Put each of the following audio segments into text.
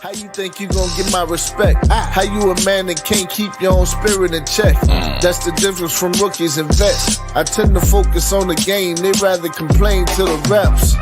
How you think you gonna get my respect? How you a man that can't keep your own spirit in check? That's the difference from rookies and vets. I tend to focus on the game, they rather complain to the reps.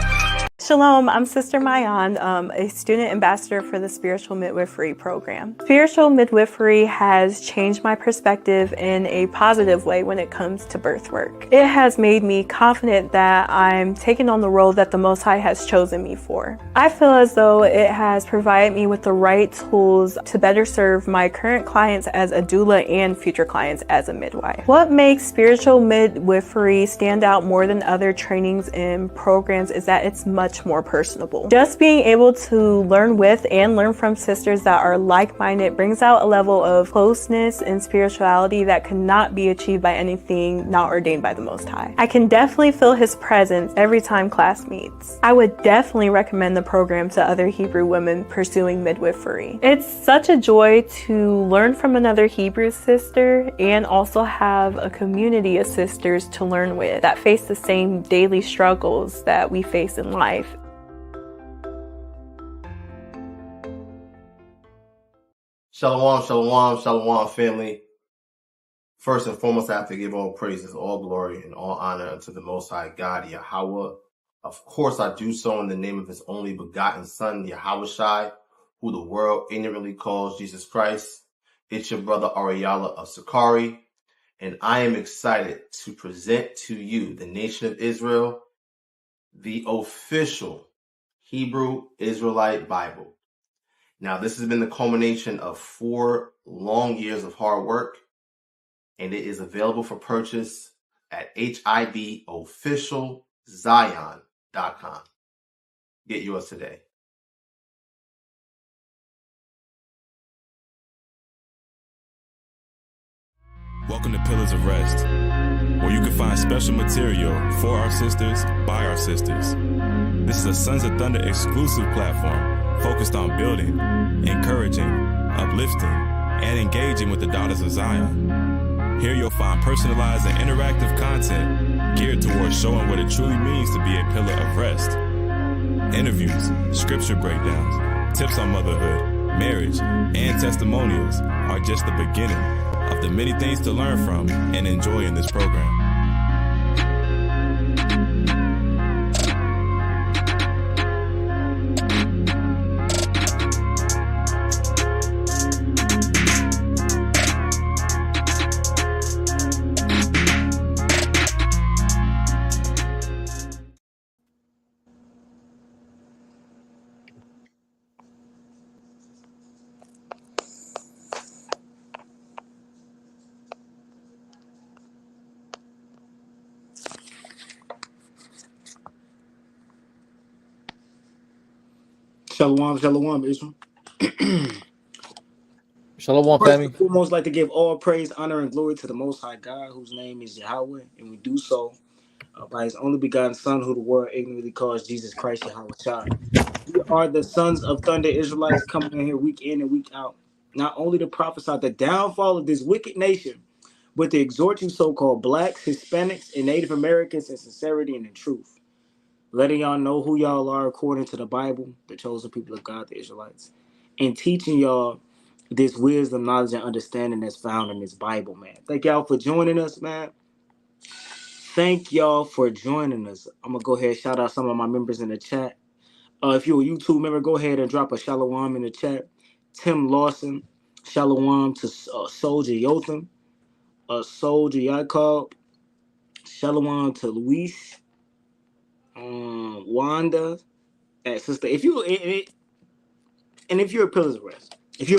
Shalom, I'm Sister Mayan, a student ambassador for the Spiritual Midwifery program. Spiritual midwifery has changed my perspective in a positive way when it comes to birth work. It has made me confident that I'm taking on the role that the Most High has chosen me for. I feel as though it has provided me with the right tools to better serve my current clients as a doula and future clients as a midwife. What makes spiritual midwifery stand out more than other trainings and programs is that it's much more personable. Just being able to learn with and learn from sisters that are like-minded brings out a level of closeness and spirituality that cannot be achieved by anything not ordained by the Most High. I can definitely feel His presence every time class meets. I would definitely recommend the program to other Hebrew women pursuing midwifery. It's such a joy to learn from another Hebrew sister and also have a community of sisters to learn with that face the same daily struggles that we face in life. Shalom, shalom, shalom, family. First and foremost, I have to give all praises, all glory, and all honor unto the Most High God, Yahweh. Of course, I do so in the name of His only begotten Son, Yahushai, who the world ignorantly calls Jesus Christ. It's your brother Ariala of Sakari, and I am excited to present to you, the nation of Israel, the official Hebrew Israelite Bible. Now, this has been the culmination of 4 long years of hard work, and it is available for purchase at hibofficialzion.com. Get yours today. Welcome to Pillars of Rest, where you can find special material for our sisters, by our sisters. This is a Sons of Thunder exclusive platform focused on building, encouraging, uplifting, and engaging with the daughters of Zion. Here you'll find personalized and interactive content geared towards showing what it truly means to be a pillar of rest. Interviews, scripture breakdowns, tips on motherhood, marriage, and testimonials are just the beginning of the many things to learn from and enjoy in this program. Shalom, shalom, Israel. Shalom, First family. and foremost, like to give all praise, honor, and glory to the Most High God, whose name is Yahweh, and we do so by His only begotten Son, who the world ignorantly calls Jesus Christ, Yahweh Shai. We are the Sons of Thunder Israelites coming in here week in and week out, not only to prophesy the downfall of this wicked nation, but to exhort you so-called blacks, Hispanics, and Native Americans in sincerity and in truth, letting y'all know who y'all are according to the Bible, the chosen people of God, the Israelites, and teaching y'all this wisdom, knowledge, and understanding that's found in this Bible, man. Thank y'all for joining us, man. Thank y'all for joining us. I'm going to go ahead and shout out some of my members in the chat. If you're a YouTube member, go ahead and drop a shalom in the chat. Tim Lawson, shalom to Soldier Yotham, Soldier Yaakov, shalom to Luis, Wanda, and sister. If you're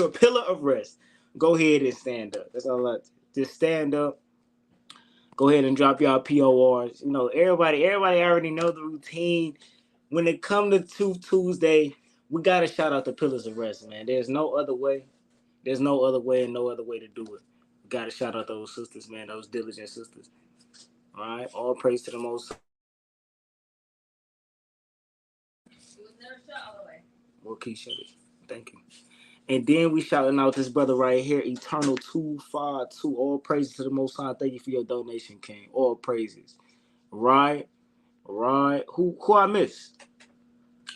a pillar of rest, go ahead and stand up. That's all I just stand up. Go ahead and drop y'all PORs. You know, everybody already know the routine. When it come to Tuesday, we gotta shout out the pillars of rest, man. There's no other way. There's no other way and no other way to do it. We gotta shout out those sisters, man, those diligent sisters. All right, all praise to the Most. Well, Keisha, thank you. And then we shouting out this brother right here, Eternal 252. All praises to the Most High. Thank you for your donation, King. All praises. Right. Who I missed?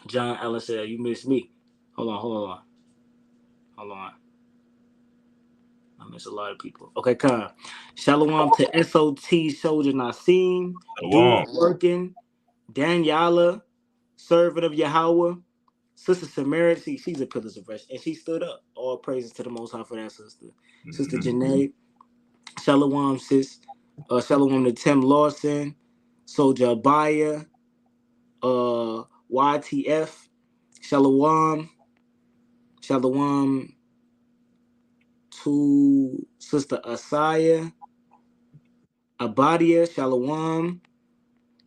John Allen said, you missed me. Hold on. Hold on. I miss a lot of people. Okay, come. Shalom to SOT Soldier Nasim, Dude Shalom. Working, Daniela, Servant of Yahweh, Sister Samaritan. She's a pillar of rest, and she stood up. All praises to the Most High for that sister. Sister Janae, Shalom, sis. Shalom to Tim Lawson, Soldier Abaya, YTF, Shalom to Sister Asaya, Abadia, Shalom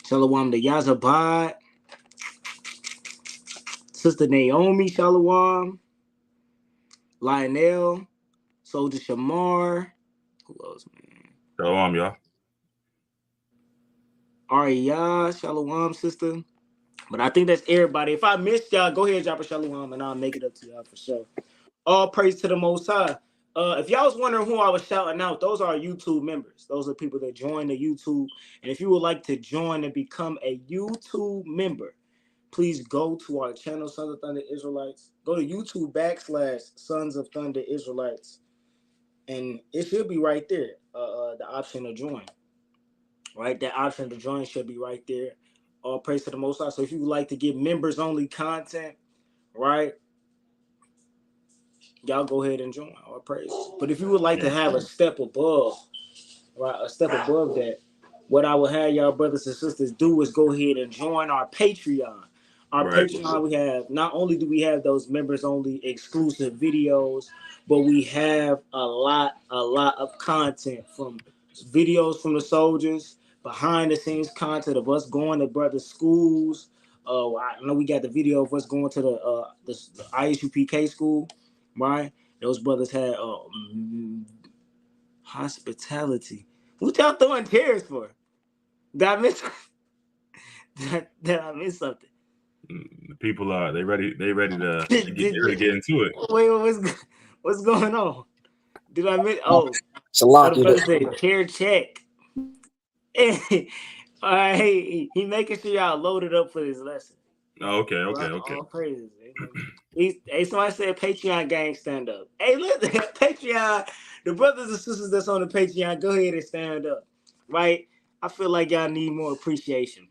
to Yazabad, Sister Naomi, Shalom, Lionel, Soldier Shamar, who else, man? Shalom, y'all. Arya, Shalom, sister. But I think that's everybody. If I missed y'all, go ahead and drop a Shalom and I'll make it up to y'all for sure. All praise to the Most High. If y'all was wondering who I was shouting out, those are YouTube members. Those are people that join the YouTube. And if you would like to join and become a YouTube member, please go to our channel, Sons of Thunder Israelites. Go to YouTube / Sons of Thunder Israelites. And it should be right there, the option to join. Right? That option to join should be right there. All praise to the Most High. So if you would like to get members-only content, right, y'all go ahead and join. All praise. But if you would like to have a step above, right, a step above that, what I would have y'all brothers and sisters do is go ahead and join our Patreon. Our Patreon, we have, not only do we have those members only exclusive videos, but we have a lot of content, from videos from the soldiers, behind the scenes content of us going to brothers' schools. I know we got the video of us going to the ISUPK school, right? Those brothers had hospitality. What y'all throwing chairs for? Did I miss? Did I miss something? The people are they ready to get into it. Wait, what's going on? Did I miss? Oh, Shalom. the brother said chair check. All right, he making sure y'all loaded up for this lesson. Okay. All praises. Hey, somebody said Patreon gang stand up. Hey, look, Patreon, the brothers and sisters that's on the Patreon, go ahead and stand up. Right? I feel like y'all need more appreciation.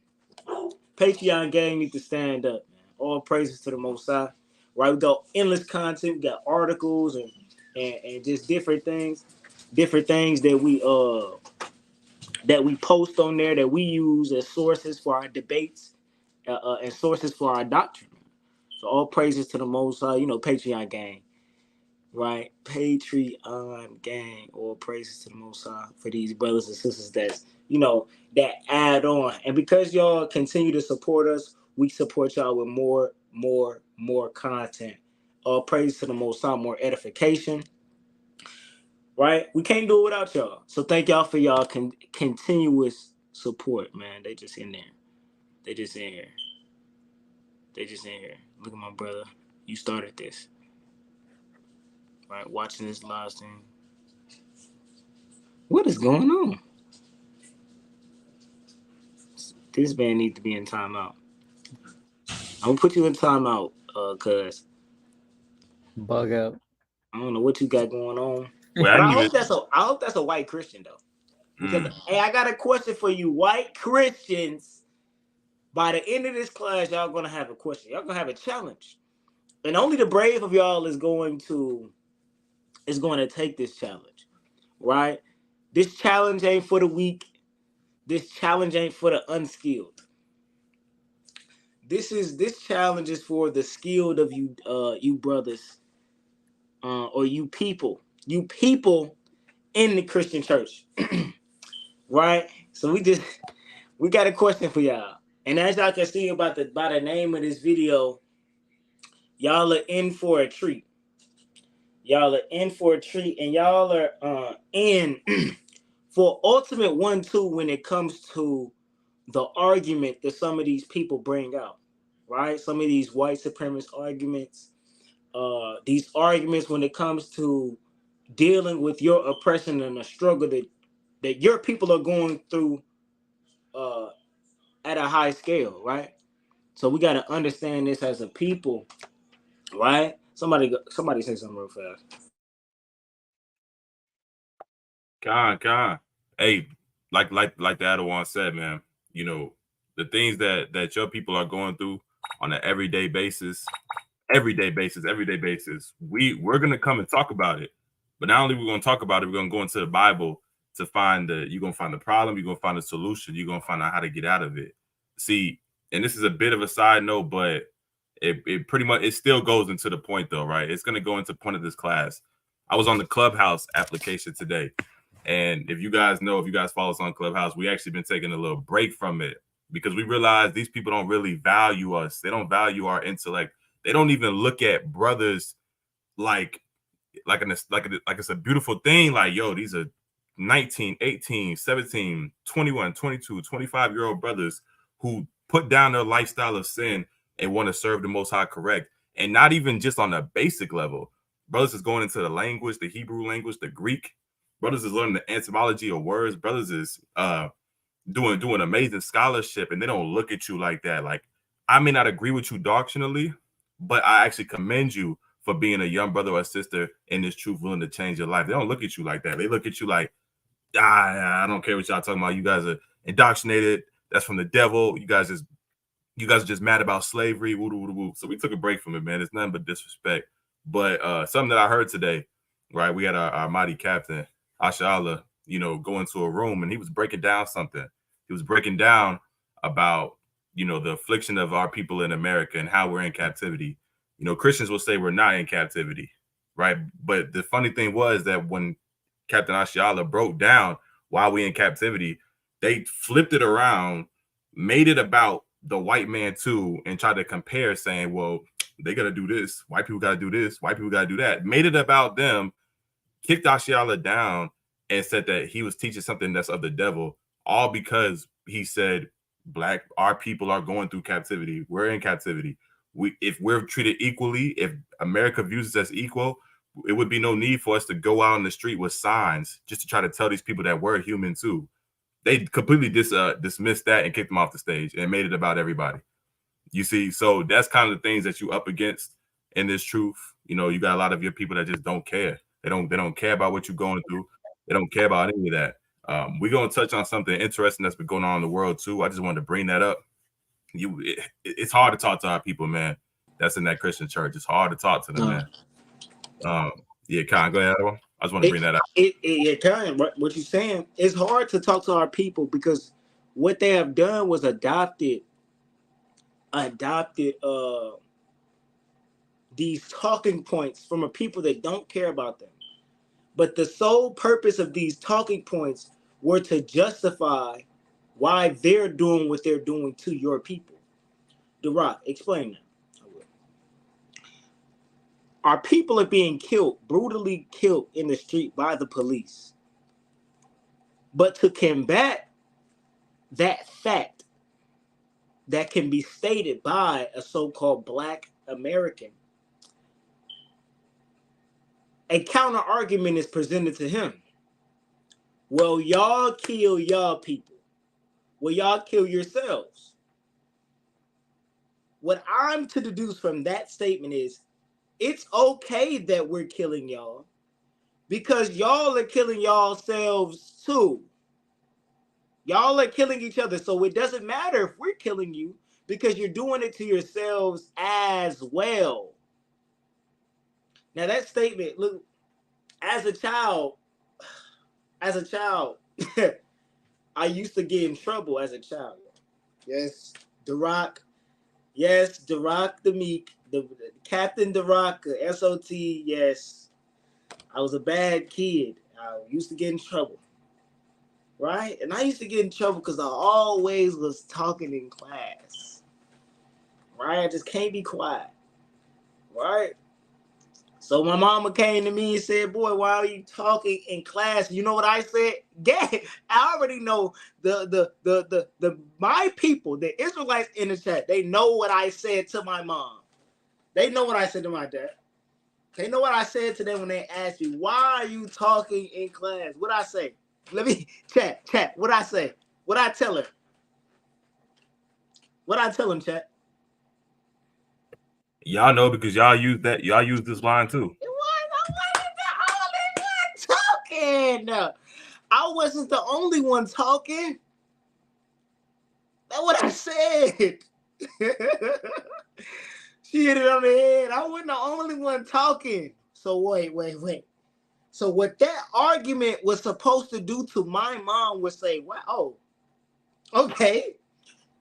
Patreon gang need to stand up, man. All praises to the Most High. Right? We got endless content, we got articles and just different things that we post on there, that we use as sources for our debates, and sources for our doctrine. So all praises to the Most High, Patreon gang, right? Patreon gang, all praises to the Most High for these brothers and sisters that add on. And because y'all continue to support us, we support y'all with more content. All praise to the Most High, more edification. Right? We can't do it without y'all. So thank y'all for y'all continuous support, man. They just in there. They just in here. Look at my brother. You started this. Right? Watching this live stream. What is going on? This man needs to be in timeout. I'm going to put you in timeout, cuz. Bug out. I don't know what you got going on. Well, But I hope that's a white Christian, though. Because, hey, I got a question for you, white Christians. By the end of this class, y'all gonna have a question. Y'all gonna have a challenge, and only the brave of y'all is going to take this challenge, right? This challenge ain't for the weak. This challenge ain't for the unskilled. This challenge is for the skilled of you, you brothers, or you people in the Christian church, right? So we got a question for y'all. And as y'all can see by the name of this video, y'all are in for a treat. And y'all are in for ultimate 1-2 when it comes to the argument that some of these people bring out, right? Some of these white supremacist arguments, these arguments when it comes to dealing with your oppression and the struggle that your people are going through at a high scale, right? So we got to understand this as a people, right? Somebody say something real fast. Con. Hey, like the Adawan said, man, you know, the things that your people are going through on an everyday basis, we're gonna come and talk about it. But not only we're gonna talk about it, we're gonna go into the Bible to find you're gonna find the problem, you're gonna find the solution, you're gonna find out how to get out of it. See, and this is a bit of a side note, but it pretty much it still goes into the point though, right? It's gonna go into the point of this class. I was on the Clubhouse application today. And if you guys follow us on Clubhouse, we actually been taking a little break from it because we realize these people don't really value us. They don't value our intellect. They don't even look at brothers like it's a beautiful thing. Like, yo, these are 19, 18, 17, 21, 22, 25-year-old brothers who put down their lifestyle of sin and want to serve the Most High correct. And not even just on a basic level. Brothers is going into the language, the Hebrew language, the Greek. Brothers is learning the etymology of words. Brothers is doing amazing scholarship, and they don't look at you like that. Like, I may not agree with you doctrinally, but I actually commend you for being a young brother or sister in this truth, willing to change your life. They don't look at you like that. They look at you like, I don't care what y'all talking about. You guys are indoctrinated. That's from the devil. You guys are just mad about slavery. Woo, woo, woo. So we took a break from it, man. It's nothing but disrespect. But something that I heard today, right? We had our mighty captain, Ashala, go into a room, and he was breaking down something. He was breaking down about, the affliction of our people in America and how we're in captivity. Christians will say we're not in captivity, right? But the funny thing was that when Captain Ashala broke down why we in captivity, they flipped it around, made it about the white man too, and tried to compare, saying, well, they got to do this. White people got to do this. White people got to do that. Made it about them, kicked Ashala down, and said that he was teaching something that's of the devil, all because he said, our people are going through captivity. We're in captivity. If we're treated equally, if America views us as equal, it would be no need for us to go out on the street with signs just to try to tell these people that we're human too. They completely dismissed that and kicked them off the stage and made it about everybody. You see, so that's kind of the things that you up against in this truth. You got a lot of your people that just don't care. They don't care about what you're going through. They don't care about any of that. We're going to touch on something interesting that's been going on in the world too. I just wanted to bring that up. It's hard to talk to our people, man. That's in that Christian church. It's hard to talk to them, man. Yeah, Khan, go ahead. I just want to bring that up. Khan, what you're saying, it's hard to talk to our people because what they have done was adopted these talking points from a people that don't care about them. But the sole purpose of these talking points were to justify why they're doing what they're doing to your people. Durak, explain that. I will. Our people are being killed, brutally killed in the street by the police. But to combat that fact that can be stated by a so-called Black American, a counter argument is presented to him. Well, y'all kill y'all people. Well, y'all kill yourselves. What I'm to deduce from that statement is it's okay that we're killing y'all because y'all are killing yourselves too. Y'all are killing each other. So it doesn't matter if we're killing you because you're doing it to yourselves as well. Now that statement, look, as a child, I used to get in trouble as a child. Yes, Durak. Yes, Durak the Meek, the Captain Durak, SOT. Yes, I was a bad kid. I used to get in trouble, right? And I used to get in trouble because I always was talking in class, right? I just can't be quiet, right? So my mama came to me and said, boy, why are you talking in class? You know what I said? I already know my people, the Israelites in the chat, they know what I said to my mom. They know what I said to my dad. They know what I said to them when they asked me, why are you talking in class? What I say? Let me chat. What I say? What I tell her? What I tell him, chat? Y'all know because y'all use that. Y'all use this line too. I wasn't the only one talking. I wasn't the only one talking. That's what I said. She hit it on the head. I wasn't the only one talking. So wait. So what that argument was supposed to do to my mom was say, "Wow, okay,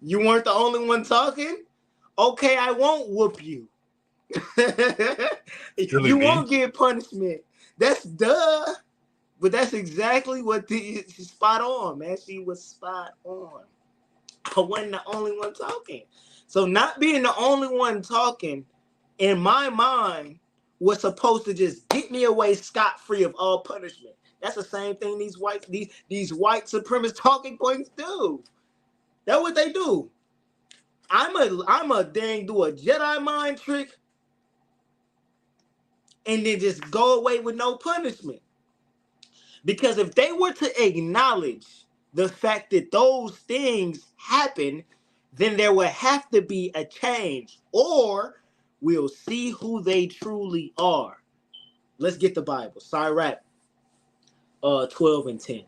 you weren't the only one talking. Okay, I won't whoop you. You won't get punishment. That's duh." But that's exactly what she's spot on, man. She was spot on. I wasn't the only one talking. So not being the only one talking, in my mind, was supposed to just get me away scot-free of all punishment. That's the same thing these white supremacist talking points do. That's what they do. I'm a dang do a Jedi mind trick and then just go away with no punishment. Because if they were to acknowledge the fact that those things happen, then there would have to be a change, or we'll see who they truly are. Let's get the Bible. Sirach 12 and 10.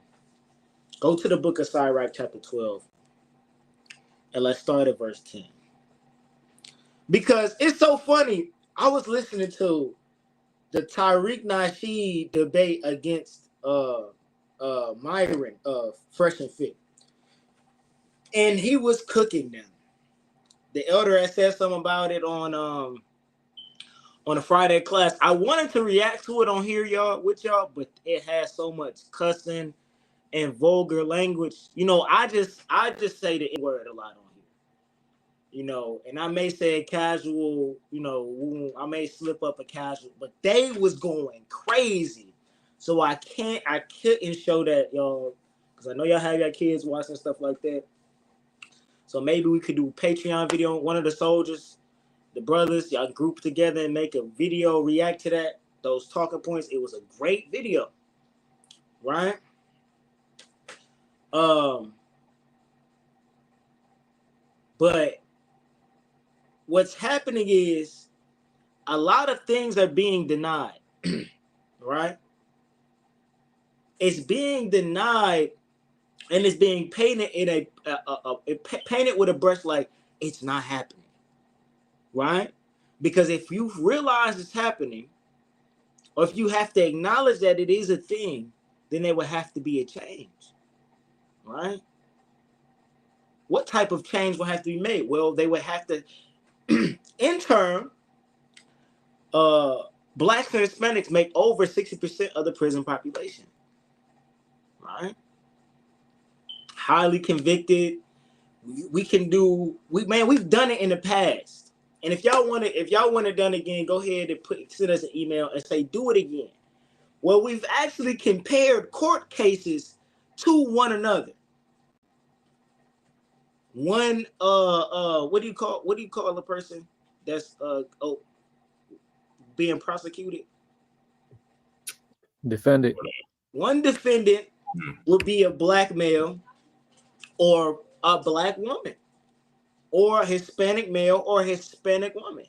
Go to the book of Sirach chapter 12, and let's start at verse 10. Because it's so funny. I was listening to the Tariq Nasheed debate against Myron of Fresh and Fit. And he was cooking them. The elder had said something about it on a Friday class. I wanted to react to it on here, with y'all, but it has so much cussing and vulgar language. You know, I just say the N-word a lot on here. You know, and I may say a casual, you know, I may slip up a casual, but they was going crazy. So I couldn't show that, y'all, because I know y'all have your kids watching stuff like that. So maybe we could do a Patreon video. One of the soldiers, the brothers, y'all group together and make a video, react to that, those talking points. It was a great video, right? But what's happening is a lot of things are being denied, right? It's being denied, and it's being painted in painted with a brush like it's not happening, right? Because if you realize it's happening, or if you have to acknowledge that it is a thing, then there would have to be a change, right? What type of change will have to be made? Well, they would have to, in turn, blacks and Hispanics make over 60% of the prison population, right? Highly convicted. We've done it in the past. And if y'all want it done again, go ahead and send us an email and say, do it again. Well, we've actually compared court cases to one another. One, what do you call a person that's being prosecuted? Defendant. One defendant would be a black male or a black woman, or a Hispanic male or a Hispanic woman.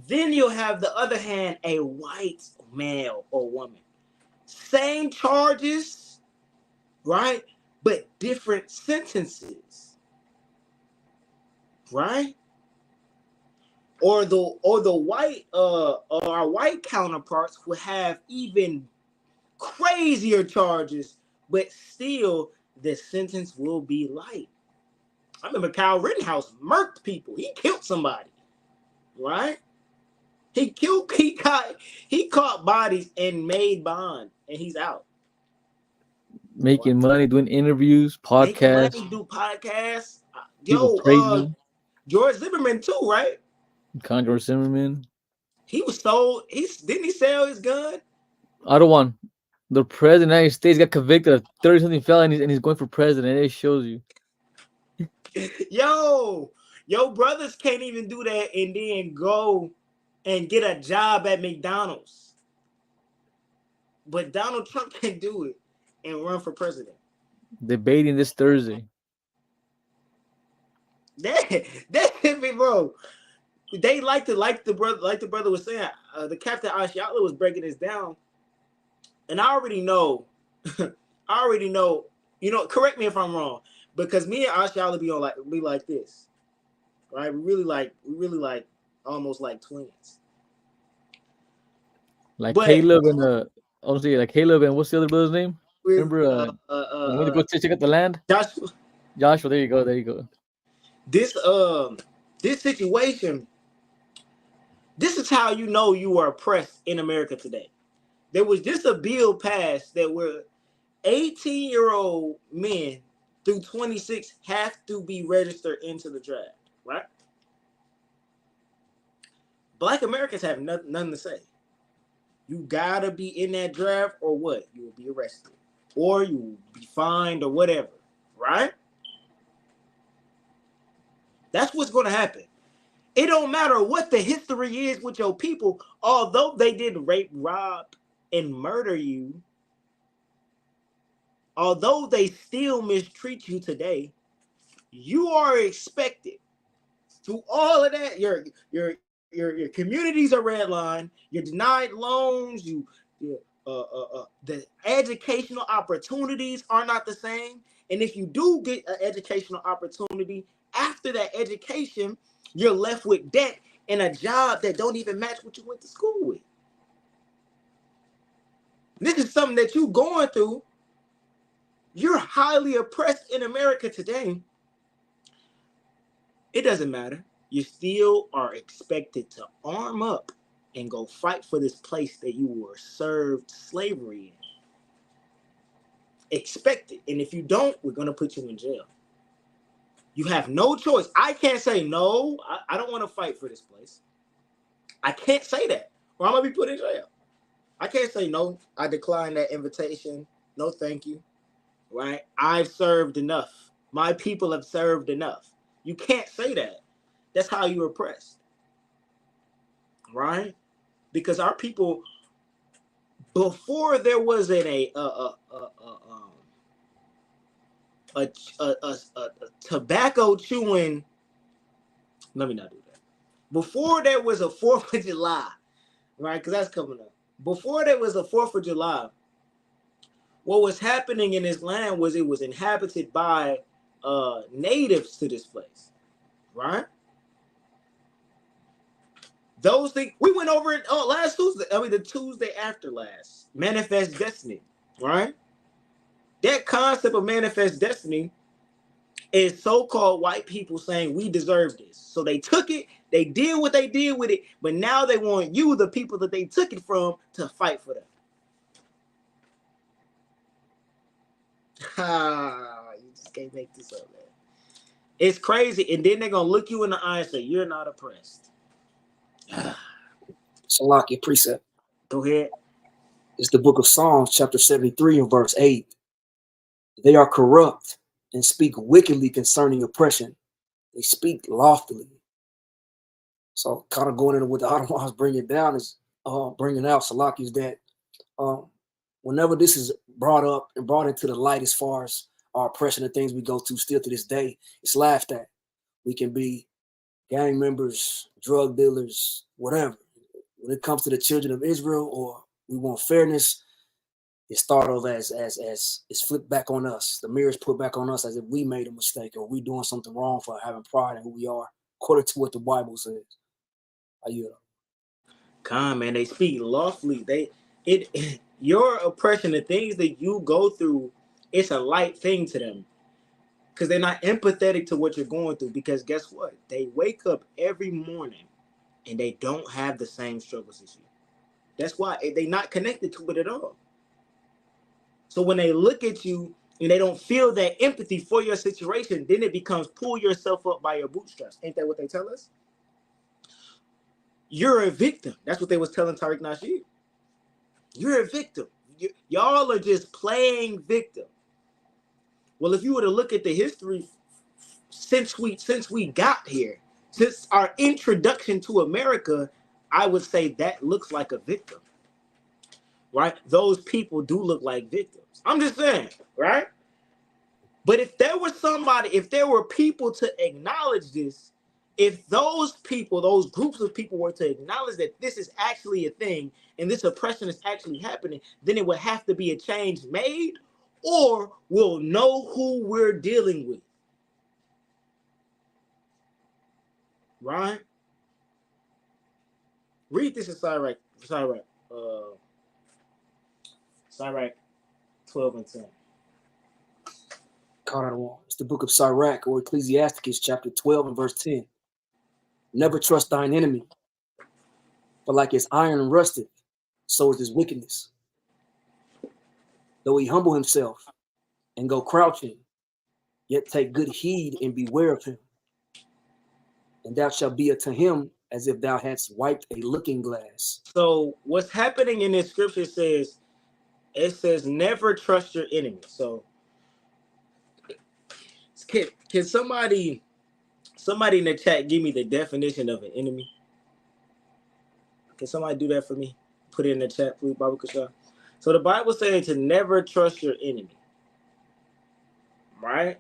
Then you'll have the other hand, a white male or woman. Same charges, right? But different sentences, right? Or our white counterparts will have even crazier charges, but still the sentence will be light. I remember Kyle Rittenhouse murked people. He killed somebody, right? He caught bodies and made bond, and he's out. Making money, doing interviews, podcasts. Making money, do podcasts. George Zimmerman too, right? George Zimmerman. He was sold. Didn't he sell his gun? Other one. The president of the United States got convicted of 30-something felonies, and he's going for president. It shows you. Yo, brothers can't even do that and then go and get a job at McDonald's. But Donald Trump can do it and run for president. Debating this Thursday. That hit me, bro. they like the brother was saying. The Captain Ashiala was breaking this down, and I already know. You know, correct me if I'm wrong, because me and Ashiala be like this, right? We really like almost like twins. Like But Caleb and honestly, like Caleb and what's the other brother's name? with Remember when we went to go check out the land? Joshua, Joshua, there you go. this situation, this is how you know you are oppressed in America today. There was just a bill passed that where 18-year-old men through 26 have to be registered into the draft, right? Black Americans have nothing to say. You gotta be in that draft, or what? You will be arrested, or you will be fined, or whatever, right? That's what's gonna happen. It don't matter what the history is with your people, although they did rape, rob, and murder you, although they still mistreat you today, you are expected through all of that. Your communities are redlined. You're denied loans. The educational opportunities are not the same. And if you do get an educational opportunity, after that education, you're left with debt and a job that don't even match what you went to school with. This is something that you're going through. You're highly oppressed in America today. It doesn't matter. You still are expected to arm up and go fight for this place that you were served slavery in. Expected. And if you don't, we're going to put you in jail. You have no choice. I can't say, no, I don't want to fight for this place. I can't say that, or I'm going to be put in jail. I can't say, no, I decline that invitation. No, thank you. Right? I've served enough. My people have served enough. You can't say that. That's how you're oppressed. Right? Because our people, before there was a tobacco chewing, let me not do that. Before there was a 4th of July, right? Because that's coming up. Before there was a 4th of July, what was happening in this land was it was inhabited by natives to this place, right? Those things, we went over it last Tuesday, the Tuesday after last, Manifest Destiny, right? That concept of Manifest Destiny is so-called white people saying we deserve this. So they took it, they did what they did with it, but now they want you, the people that they took it from, to fight for them. You just can't make this up, man. It's crazy. And then they're going to look you in the eye and say, you're not oppressed. Salaki precept. Go ahead. It's the book of Psalms, chapter 73 and verse 8. They are corrupt and speak wickedly concerning oppression. They speak loftily. So kind of going into what the Ottomans bringing down is bringing out, Salaki, is that whenever this is brought up and brought into the light as far as our oppression and things we go through still to this day, it's laughed at. We can be gang members, drug dealers, whatever. When it comes to the children of Israel, or we want fairness, it's thought of as it's flipped back on us. The mirror is put back on us as if we made a mistake or we doing something wrong for having pride in who we are, according to what the Bible says. Come, man, they speak lawfully. Your oppression, the things that you go through, it's a light thing to them. Because they're not empathetic to what you're going through. Because guess what? They wake up every morning and they don't have the same struggles as you. That's why they're not connected to it at all. So when they look at you and they don't feel that empathy for your situation, then it becomes pull yourself up by your bootstraps. Ain't that what they tell us? You're a victim. That's what they was telling Tariq Nasheed. You're a victim. Y'all are just playing victim. Well, if you were to look at the history since we got here, since our introduction to America, I would say that looks like a victim, right? Those people do look like victims. I'm just saying, right? But if there were people to acknowledge this, if those people, those groups of people were to acknowledge that this is actually a thing and this oppression is actually happening, then it would have to be a change made, or we'll know who we're dealing with. Right? Read this in Sirach 12 and 10. It's the book of Sirach, or Ecclesiasticus, chapter 12 and verse 10. Never trust thine enemy, for like as iron rusteth, so is his wickedness. Though he humble himself and go crouching, yet take good heed and beware of him. And thou shalt be unto him as if thou hadst wiped a looking glass. So what's happening in this scripture says, it says never trust your enemy. So can somebody in the chat give me the definition of an enemy? Can somebody do that for me? Put it in the chat, please, Baba Kasha. So the Bible says to never trust your enemy, right?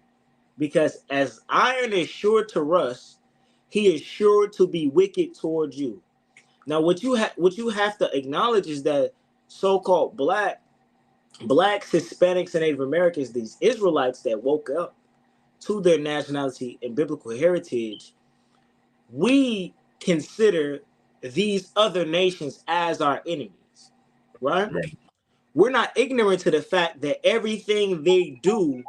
Because as iron is sure to rust, he is sure to be wicked towards you. Now, what you have to acknowledge is that so-called blacks, Hispanics, and Native Americans, these Israelites that woke up to their nationality and biblical heritage, we consider these other nations as our enemies, right? We're not ignorant to the fact that everything they do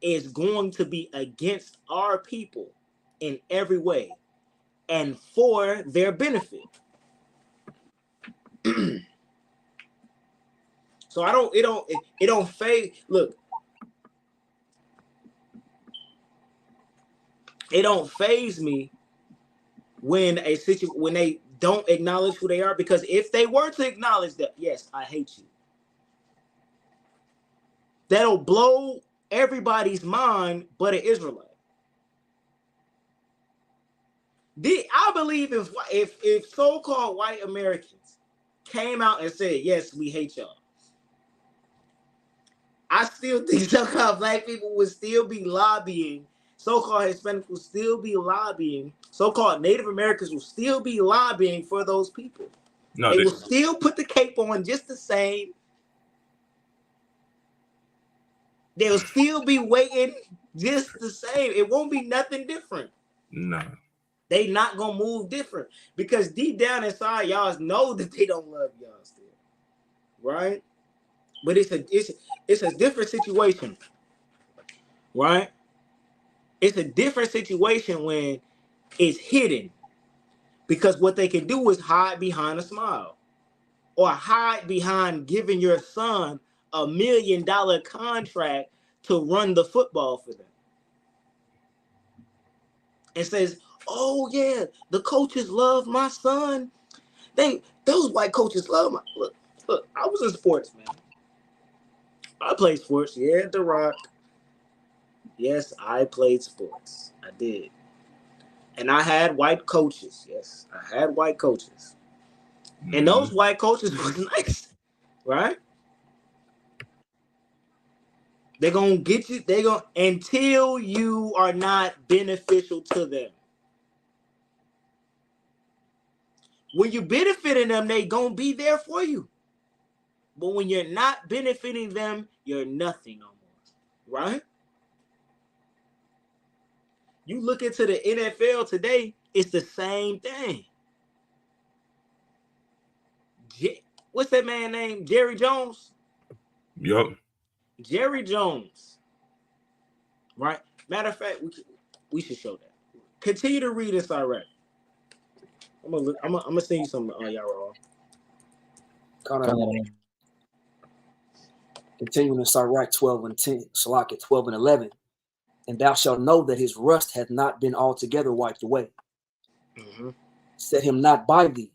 is going to be against our people in every way and for their benefit. So it don't phase. Look, it don't phase me when when they don't acknowledge who they are, because if they were to acknowledge that, yes, I hate you, that'll blow everybody's mind but an Israelite. I believe if so-called white Americans came out and said, yes, we hate y'all, I still think so-called black people would still be lobbying, so-called Hispanics will still be lobbying, so-called Native Americans will still be lobbying for those people. No, they will still put the cape on just the same. They'll still be waiting just the same. It won't be nothing different. No. They not gonna move different, because deep down inside, y'all know that they don't love y'all still, right? But it's a different situation, right? It's a different situation when it's hidden, because what they can do is hide behind a smile, or hide behind giving your son $1 million contract to run the football for them, and says, oh yeah, the coaches love my son. Those white coaches love my look. I was in sports, man. I played sports. Yeah, The Rock. Yes, I played sports. I did. And I had white coaches. Yes, I had white coaches. Mm-hmm. And those white coaches was nice, right? They're going to get you. Until you are not beneficial to them. When you're benefiting them, they going to be there for you. But when you're not benefiting them, you're nothing no more, right? You look into the NFL today, it's the same thing. What's that man's name? Jerry Jones? Yup. Jerry Jones. Right? Matter of fact, we should show that. Continue to read this already. I'm gonna send you some y'all raw. Continuing in Sirach 12 and 10, Salaki 12 and 11. And thou shalt know that his rust hath not been altogether wiped away. Mm-hmm. Set him not by thee,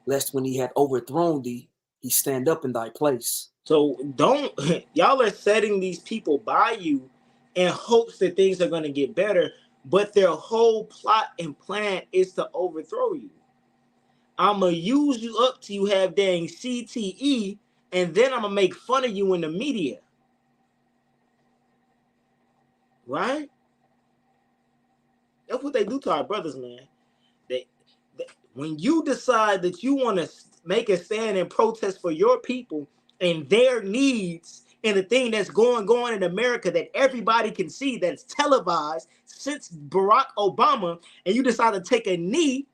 lest when he hath overthrown thee, he stand up in thy place. So y'all are setting these people by you in hopes that things are going to get better, but their whole plot and plan is to overthrow you. I'm going to use you up till you have dang CTE, and then I'm going to make fun of you in the media. Right? That's what they do to our brothers, man. When you decide that you want to make a stand and protest for your people and their needs and the thing that's going on in America that everybody can see, that's televised since Barack Obama, and you decide to take a knee,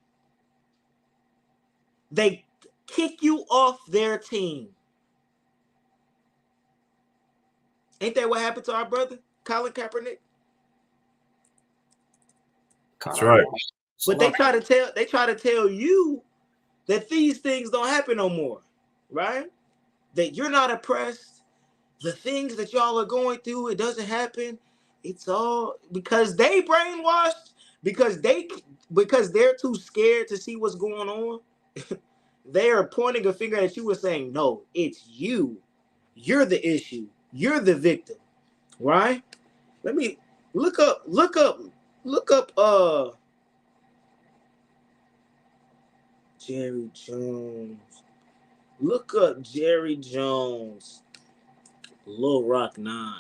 they kick you off their team. Ain't that what happened to our brother, Colin Kaepernick? That's right. But they try to tell you that these things don't happen no more, right? That you're not oppressed. The things that y'all are going through, it doesn't happen. It's all because they brainwashed, because they're too scared to see what's going on. They are pointing a finger at you and saying, no, it's you. You're the issue. You're the victim, right? Let me look up Jerry Jones. Look up Jerry Jones, Lil Rock 9.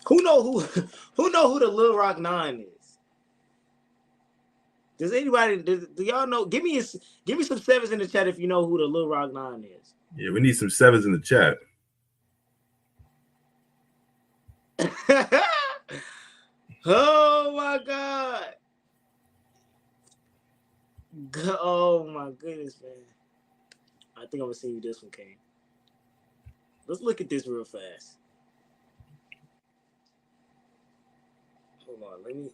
Who know who the Lil Rock 9 is? Does anybody do y'all know? Give me some sevens in the chat if you know who the Lil Rock 9 is. Yeah, we need some sevens in the chat. Oh my God. Oh my goodness, man. I think I'm gonna send you this one, Kane. Let's look at this real fast. Hold on, let me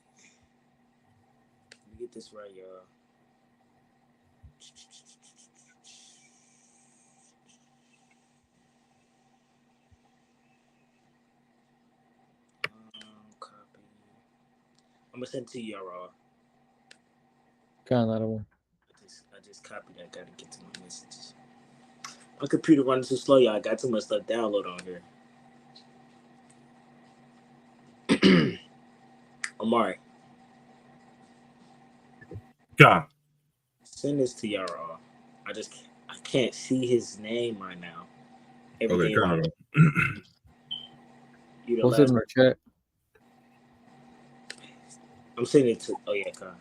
get this right, y'all. Copy. I'm gonna send it to you, y'all. Got another one. I just copied that. Gotta get to my messages. My computer running too slow, y'all. I got too much stuff downloaded on here. Amari. God. Send this to y'all. I can't see his name right now. Everything. Okay, Post it in our chat. I'm sending it to. Oh yeah, Con.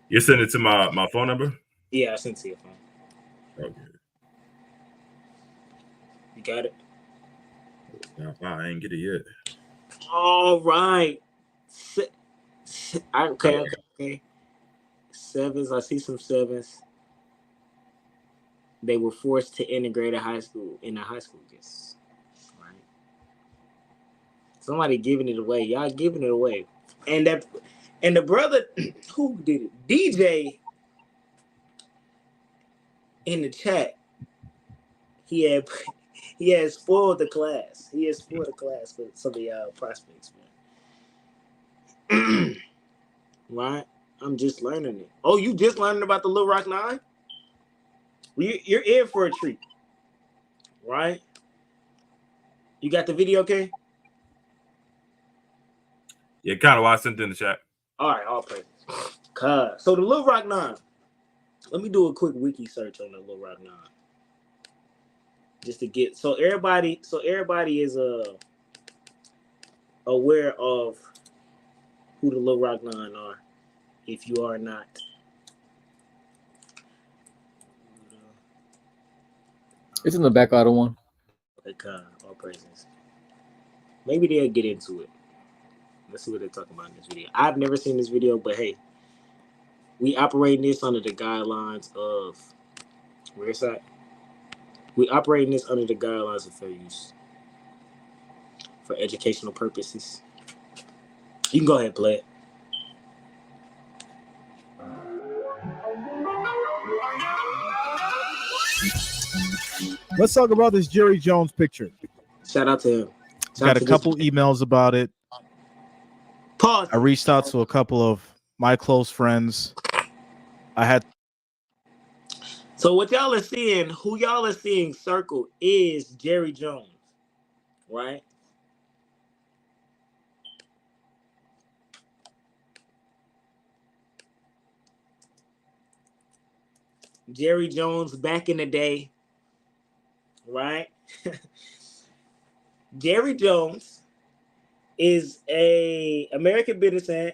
You're sending it to my phone number? Yeah, I sent it to your phone. Okay. You got it? No, I ain't get it yet. All right. Okay. Sevens. I see some sevens. They were forced to integrate a high school. Yes. Right. Somebody giving it away. Y'all giving it away. And the brother who did it? DJ in the chat. He had spoiled the class. He had spoiled the class for some of y'all prospects, man. Right? I'm just learning it. Oh, you just learning about the Lil Rock 9? You're in for a treat. Right? You got the video, okay? Yeah, kind of why I sent it in the chat. All right, all praises. So the Lil Rock 9. Let me do a quick wiki search on the Lil Rock 9. Just to get so everybody is aware of who the Lil Rock 9 are. If you are not. It's in the back auto one. Okay, all praises. Maybe they'll get into it. Let's see what they're talking about in this video. I've never seen this video, but hey, we operating this under the guidelines of where's that? We operating this under the guidelines of fair use for educational purposes. You can go ahead and play it. Let's talk about this Jerry Jones picture. Shout out to him. Got a couple emails about it. Pause. I reached out to a couple of my close friends. So what y'all are seeing, who y'all are seeing circle is Jerry Jones, right? Jerry Jones back in the day right? Jerry Jones is a American businessman,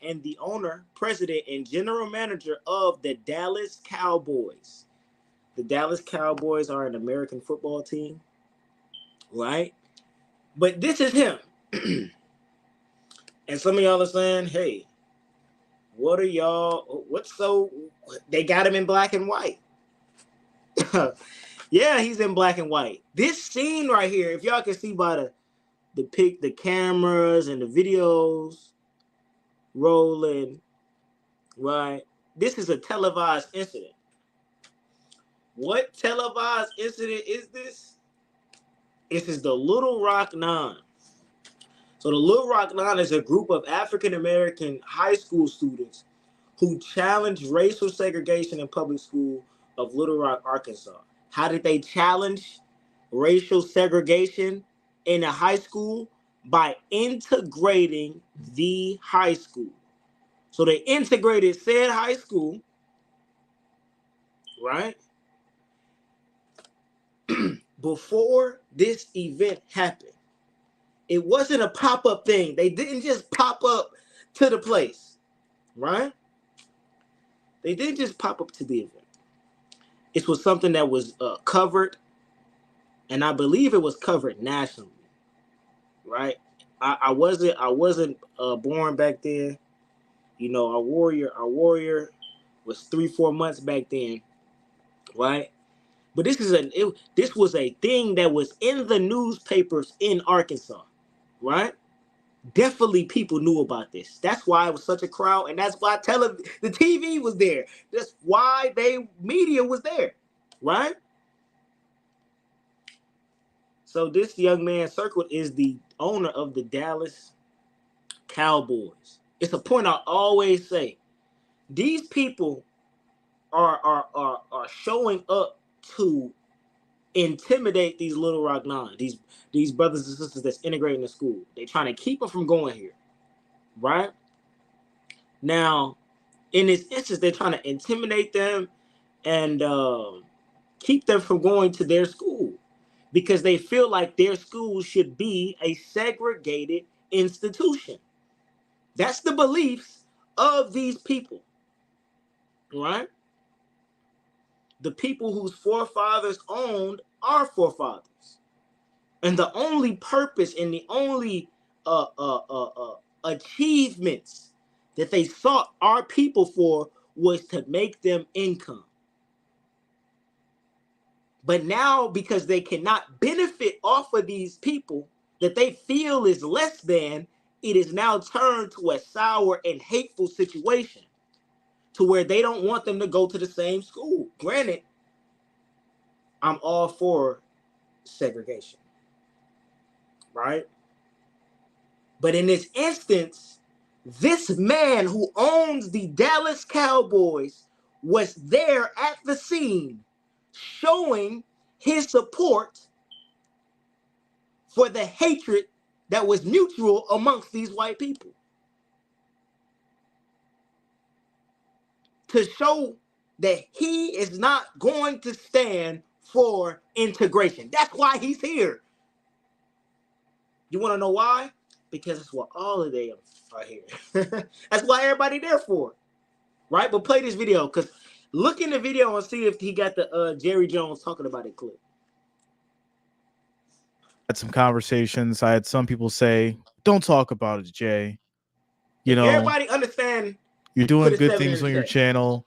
and the owner, president, and general manager of the Dallas Cowboys. The Dallas Cowboys are an American football team, right? But this is him. And some of y'all are saying, hey, what's so, they got him in black and white. Yeah, he's in black and white. This scene right here, if y'all can see by the cameras and the videos rolling, right? This is a televised incident. What televised incident is this? This is the Little Rock Nine. So the Little Rock Nine is a group of African-American high school students who challenged racial segregation in public school of Little Rock, Arkansas. How did they challenge racial segregation in a high school? By integrating the high school. So they integrated said high school, right? Before this event happened. It wasn't a pop-up thing. They didn't just pop up to the place, right? They didn't just pop up to the event. It was something that was covered, and I believe it was covered nationally, right? I wasn't born back then. You know, our warrior was 3-4 months back then, right? But this was a thing that was in the newspapers in Arkansas, right? Definitely people knew about this. That's why it was such a crowd, and that's why the TV was there. That's why media was there, right? So this young man circled is the owner of the Dallas Cowboys. It's a point I always say. These people are showing up to intimidate these Little Rock Nine, these brothers and sisters that's integrating the school. They're trying to keep them from going here, right? Now, in this instance, they're trying to intimidate them and keep them from going to their school because they feel like their school should be a segregated institution. That's the beliefs of these people, right? The people whose forefathers owned our forefathers. And the only purpose and the only achievements that they sought our people for was to make them income. But now, because they cannot benefit off of these people that they feel is less than, it is now turned to a sour and hateful situation to where they don't want them to go to the same school. Granted, I'm all for segregation, right? But in this instance, this man who owns the Dallas Cowboys was there at the scene showing his support for the hatred that was mutual amongst these white people. To show that he is not going to stand for integration. That's why he's here. You want to know why? Because that's what all of them are here. That's why everybody there for, right? But play this video, because look in the video and see if he got the Jerry Jones talking about it clip. Had some conversations. I had some people say, "Don't talk about it, Jay. You know, everybody understand. You're doing good things on your channel.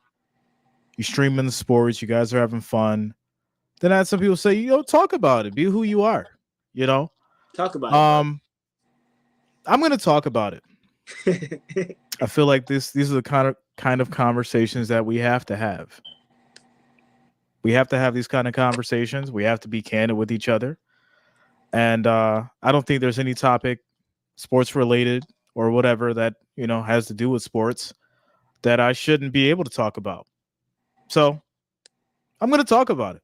You're streaming the sports. You guys are having fun." Then I had some people say, talk about it. Be who you are. Talk about it. I'm going to talk about it. I feel like these are the kind of conversations that we have to have. We have to have these kind of conversations. We have to be candid with each other. And I don't think there's any topic, sports related or whatever, that has to do with sports that I shouldn't be able to talk about. So I'm going to talk about it.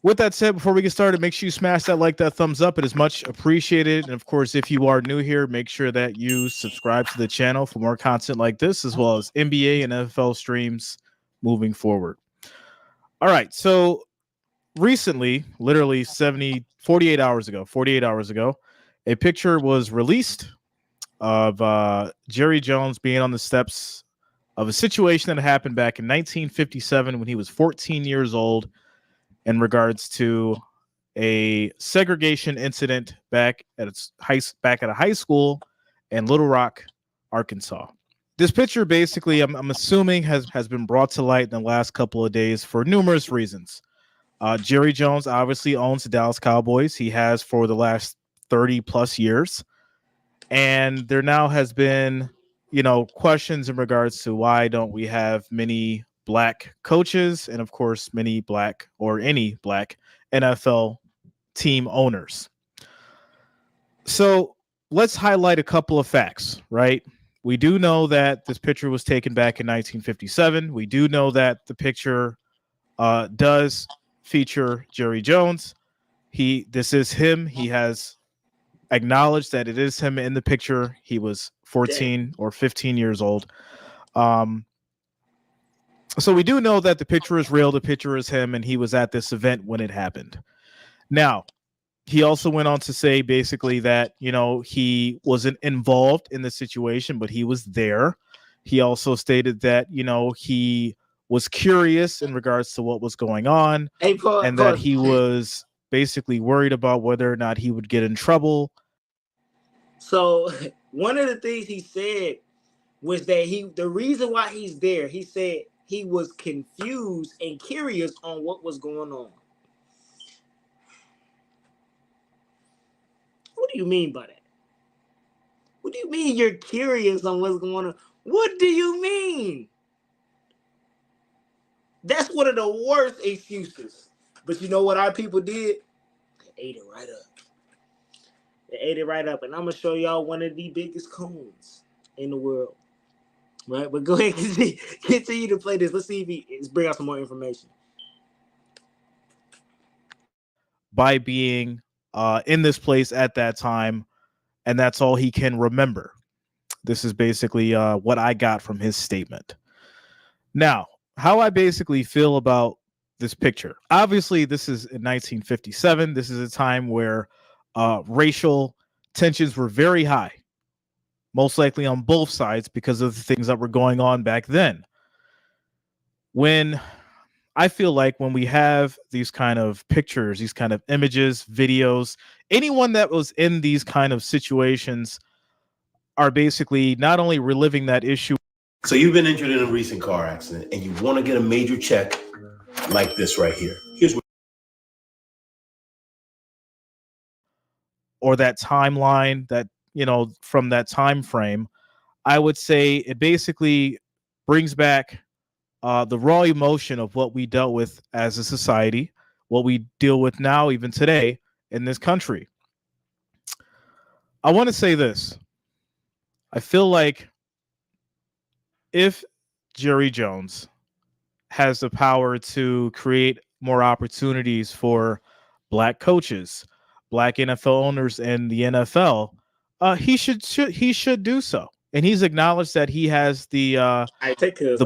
With that said, before we get started, make sure you smash that thumbs up. It is much appreciated. And of course, if you are new here, make sure that you subscribe to the channel for more content like this, as well as NBA and NFL streams moving forward. All right. So recently, literally 48 hours ago, a picture was released of Jerry Jones being on the steps of a situation that happened back in 1957 when he was 14 years old in regards to a segregation incident back at a high school in Little Rock, Arkansas. This picture basically, I'm assuming, has been brought to light in the last couple of days for numerous reasons. Jerry Jones obviously owns the Dallas Cowboys. He has for the last 30 plus years. And there now has been, questions in regards to why don't we have many black coaches and, of course, any black NFL team owners. So let's highlight a couple of facts, right? We do know that this picture was taken back in 1957. We do know that the picture does feature Jerry Jones. This is him. He has acknowledged that it is him in the picture. He was 14 or 15 years old. So we do know that the picture is real. The picture is him, and he was at this event when it happened. Now, he also went on to say basically that, he wasn't involved in the situation, but he was there. He also stated that, he was curious in regards to what was going on, and that he was basically worried about whether or not he would get in trouble. So one of the things he said was that the reason why he's there, he said he was confused and curious on what was going on. What do you mean by that? What do you mean you're curious on what's going on? What do you mean? That's one of the worst excuses. But you know what our people did? They ate it right up. They ate it right up. And I'm going to show y'all one of the biggest coons in the world. Right? But go ahead and continue to play this. Let's see if let's bring out some more information. By being in this place at that time, and that's all he can remember. This is basically what I got from his statement. Now, how I basically feel about this picture. Obviously, this is in 1957. This is a time where racial tensions were very high, most likely on both sides because of the things that were going on back then. I feel like when we have these kind of pictures, these kind of images, videos, anyone that was in these kind of situations are basically not only reliving that issue. So you've been injured in a recent car accident and you want to get a major check like this right here. Here's what. Or that timeline that, from that time frame, I would say it basically brings back the raw emotion of what we dealt with as a society, what we deal with now, even today in this country. I want to say this. I feel like if Jerry Jones has the power to create more opportunities for black coaches, black NFL owners in the NFL, he should do so. And he's acknowledged that he has the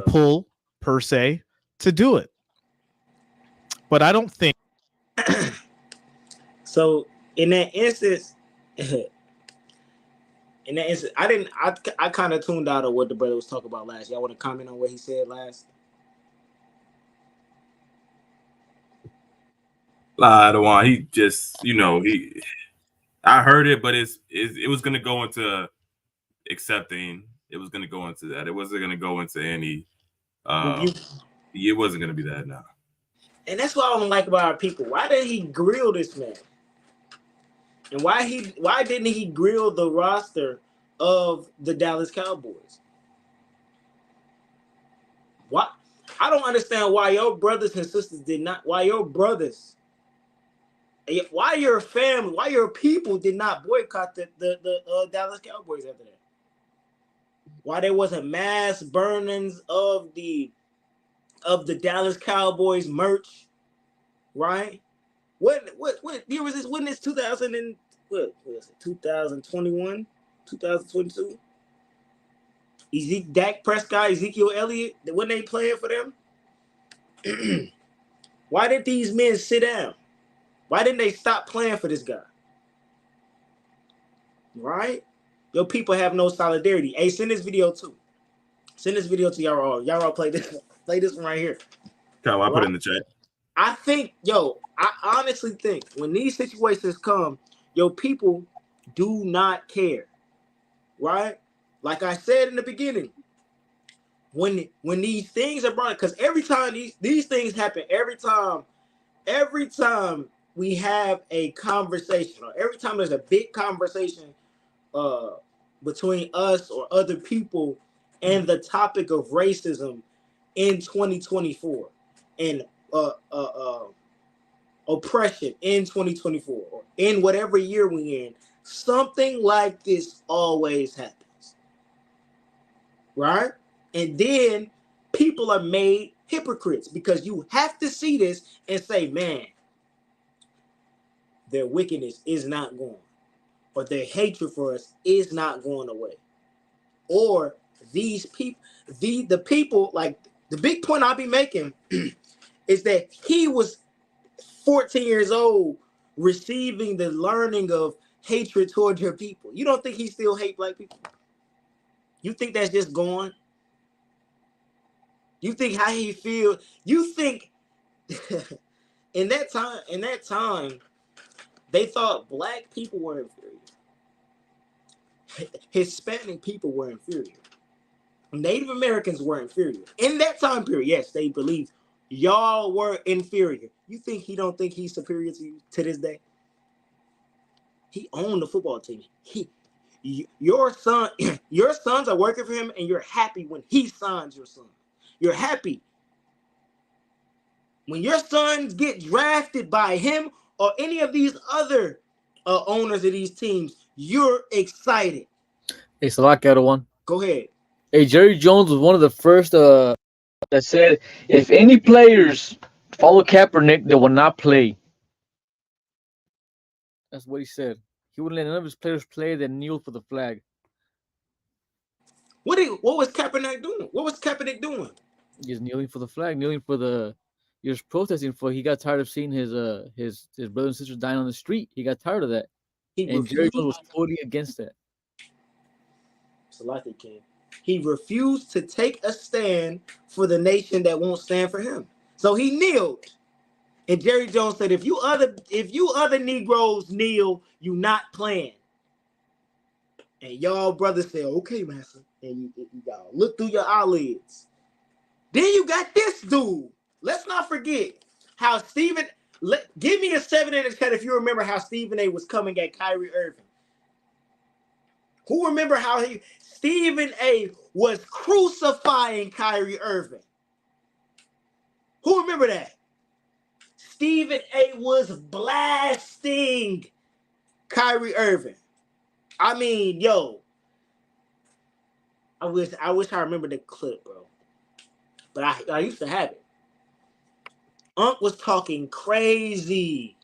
pull per se to do it. But I don't think so. In that instance, I kind of tuned out of what the brother was talking about last. Y'all want to comment on what he said last? I don't want. He just, I heard it, but it was going to go into accepting. It was going to go into that. It wasn't going to go into any. It wasn't going to be that now. And that's what I don't like about our people. Why did he grill this man? And why didn't he grill the roster of the Dallas Cowboys? Why? I don't understand why your brothers and sisters did not. Why your family, why your people did not boycott the Dallas Cowboys after that? Why there wasn't mass burnings of the Dallas Cowboys merch, right? What year was this? When this 2021, 2022? Dak Prescott, Ezekiel Elliott, when they playing for them? Why did these men sit down? Why didn't they stop playing for this guy? Right? Your people have no solidarity. Hey, send this video too. Send this video to y'all all. Y'all all play this. Play this one right here. Kyle, I put it in the chat. I think, I honestly think when these situations come, your people do not care. Right? Like I said in the beginning, when these things are brought, because every time these things happen, every time we have a conversation, or every time there's a big conversation between us or other people and the topic of racism in 2024 and oppression in 2024 or in whatever year we're in, something like this always happens, right? And then people are made hypocrites because you have to see this and say, man, their wickedness is not gone, or their hatred for us is not going away, or these people, the people, like the big point I'll be making is that he was 14 years old receiving the learning of hatred toward your people. You don't think he still hate black people? You think that's just gone? You think how he feel? You think in that time, they thought black people were inferior. Hispanic people were inferior. Native Americans were inferior. In that time period, yes, they believed y'all were inferior. You think he don't think he's superior to you to this day? He owned the football team. Your sons are working for him, and you're happy when he signs your son. You're happy when your sons get drafted by him or any of these other owners of these teams. You're excited. Hey, Salak, one. Go ahead. Hey, Jerry Jones was one of the first that said, if any players follow Kaepernick, they will not play. That's what he said. He wouldn't let none of his players play that kneel for the flag. What was Kaepernick doing? What was Kaepernick doing? He's kneeling for the flag, kneeling for the. He was protesting for. He got tired of seeing his brothers and sisters dying on the street. He got tired of that. And Jerry Jones was totally against that. Salaki King. He refused to take a stand for the nation that won't stand for him. So he kneeled. And Jerry Jones said, if you other Negroes kneel, you not playing. And y'all brothers say, okay, master. And y'all look through your eyelids. Then you got this dude. Let's not forget how Stephen, give me a 7 in the chat if you remember how Stephen A was coming at Kyrie Irving. Who remember how Stephen A was crucifying Kyrie Irving? Who remember that? Stephen A was blasting Kyrie Irving. I mean, yo, I wish I remember the clip, bro. But I used to have it. Unc was talking crazy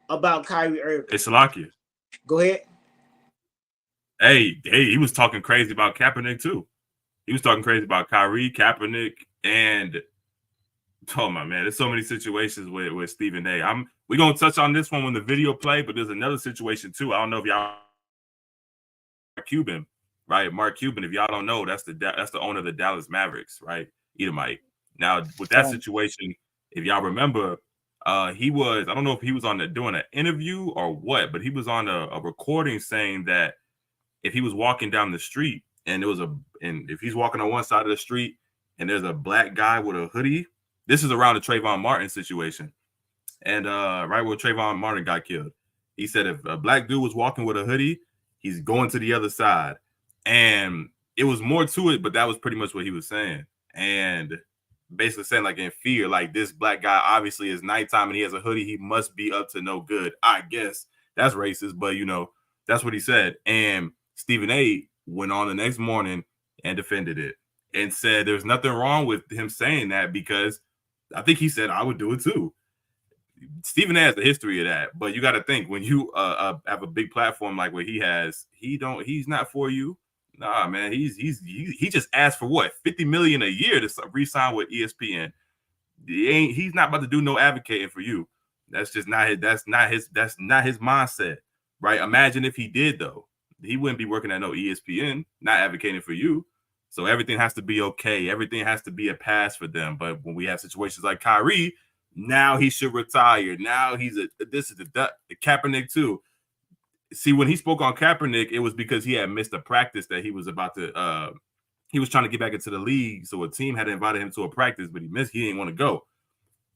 about Kyrie Irving. Hey, Salakia. Go ahead. Hey, he was talking crazy about Kaepernick too. He was talking crazy about Kyrie, Kaepernick, and oh my man, there's so many situations with Stephen A. We're gonna touch on this one when the video play, but there's another situation too. I don't know if y'all Cuban, right? Mark Cuban. If y'all don't know, that's the owner of the Dallas Mavericks, right? Edomite. Now with that situation, if y'all remember, he was, I don't know if he was doing an interview or what, but he was on a recording saying that if he was walking down the street and if he's walking on one side of the street and there's a black guy with a hoodie, this is around the Trayvon Martin situation. And right where Trayvon Martin got killed. He said if a black dude was walking with a hoodie, he's going to the other side. And it was more to it, but that was pretty much what he was saying. And basically saying like in fear, like this black guy obviously is nighttime and he has a hoodie, he must be up to no good. I guess that's racist, but that's what he said. And Stephen A went on the next morning and defended it and said there's nothing wrong with him saying that because I think he said I would do it too. Stephen A has the history of that, but you got to think when you have a big platform like what he has, he's not for you. Nah, man, he just asked for what, $50 million a year to re-sign with ESPN. he's not about to do no advocating for you. That's just not his. That's not his mindset, right? Imagine if he did though, he wouldn't be working at no ESPN, not advocating for you. So everything has to be okay. Everything has to be a pass for them. But when we have situations like Kyrie, now he should retire. Now he's this is the Kaepernick too. See, when he spoke on Kaepernick, it was because he had missed a practice that he was about to. He was trying to get back into the league, so a team had invited him to a practice, but he missed. He didn't want to go.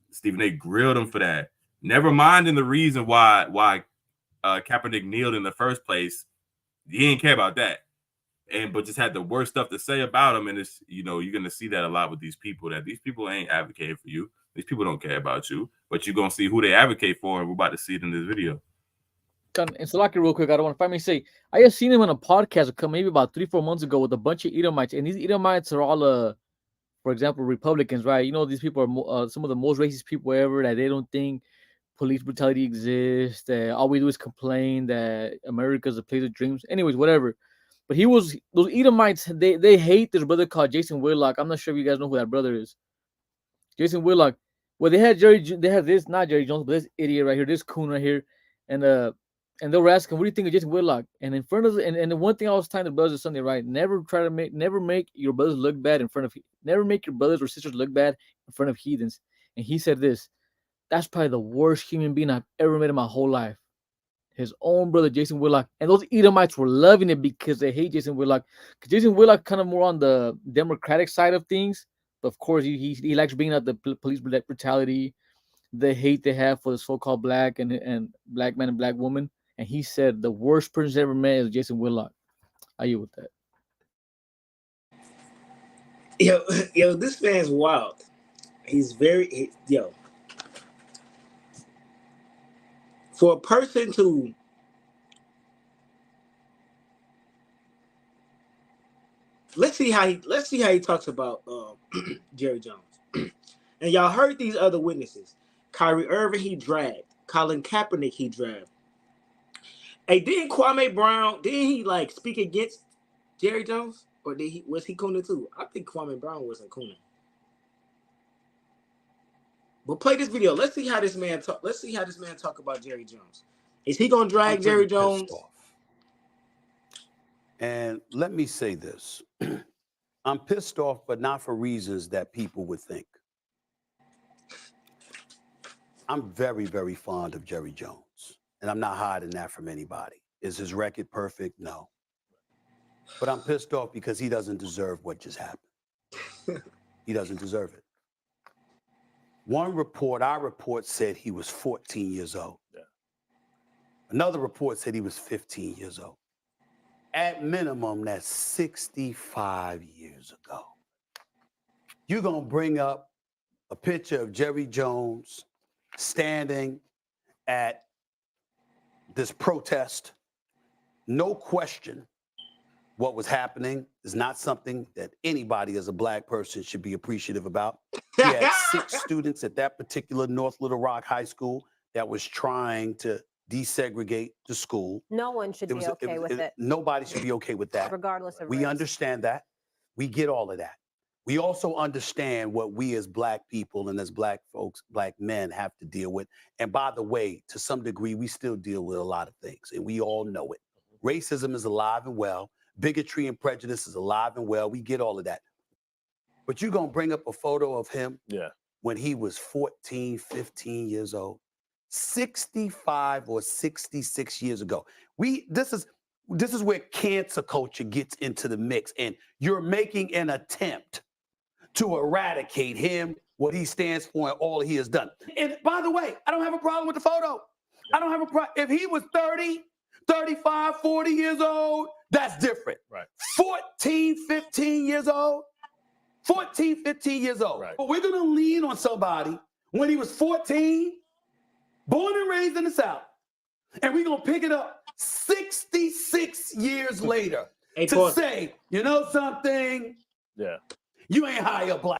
Stephen A. grilled him for that. Never mind the reason why Kaepernick kneeled in the first place. He didn't care about that, but just had the worst stuff to say about him. And it's, you're gonna see that a lot with these people. That these people ain't advocating for you. These people don't care about you, but you're gonna see who they advocate for, and we're about to see it in this video. And so, like, real quick, I don't want to find me say I just seen him on a podcast maybe about 3-4 months ago with a bunch of Edomites, and these Edomites are all for example, Republicans, right? These people are some of the most racist people ever. That they don't think police brutality exists. That all we do is complain. That America's a place of dreams. Anyways, whatever. But those Edomites. They hate this brother called Jason Whitlock. I'm not sure if you guys know who that brother is. Jason Whitlock. Well, they had this, not Jerry Jones, but this idiot right here, this coon right here, and they were asking, "What do you think of Jason Whitlock?" And in front of and the one thing I was telling the brothers Sunday, right? Never make your brothers look bad in front of. Never make your brothers or sisters look bad in front of heathens. And he said this: "That's probably the worst human being I've ever met in my whole life." His own brother Jason Whitlock, and those Edomites were loving it because they hate Jason Whitlock. Because Jason Whitlock kind of more on the Democratic side of things, but of course he likes bringing out the police brutality, the hate they have for the so-called black and black man and black woman. And he said the worst person he's ever met is Jason Whitlock. Are you with that? Yo, this man's wild. He's for a person to let's see how he talks about Jerry Jones. And y'all heard these other witnesses. Kyrie Irving, he dragged. Colin Kaepernick, he dragged. Hey, didn't Kwame Brown, didn't he speak against Jerry Jones? Or was he cooning too? I think Kwame Brown wasn't cooning. But play this video. Let's see how this man talk. Let's see how this man talk about Jerry Jones. Is he gonna drag Jerry Jones? And let me say this. I'm pissed off, but not for reasons that people would think. I'm very, very fond of Jerry Jones, and I'm not hiding that from anybody. Is his record perfect? No. But I'm pissed off because he doesn't deserve what just happened. He doesn't deserve it. Our report said he was 14 years old. Yeah. Another report said he was 15 years old. At minimum, that's 65 years ago. You're going to bring up a picture of Jerry Jones standing at this protest. No question, what was happening is not something that anybody as a black person should be appreciative about. He had 6 students at that particular North Little Rock High School that was trying to desegregate the school. No one should be okay with it. Nobody should be okay with that. Regardless of We race. understand that. We get all of that. We also understand what we as black people and as black folks, black men have to deal with. And by the way, to some degree, we still deal with a lot of things, and we all know it. Racism is alive and well. Bigotry and prejudice is alive and well. We get all of that. But you're going to bring up a photo of him when he was 14, 15 years old, 65 or 66 years ago. This is where cancer culture gets into the mix, and you're making an attempt to eradicate him, what he stands for, and all he has done. And by the way, I don't have a problem with the photo. I don't have a problem. If he was 30, 35, 40 years old, that's different. Right. 14, 15 years old. 14, 15 years old. Right. But we're going to lean on somebody when he was 14, born and raised in the South, and we're going to pick it up 66 years later to say, you know something? Yeah. You ain't high up black.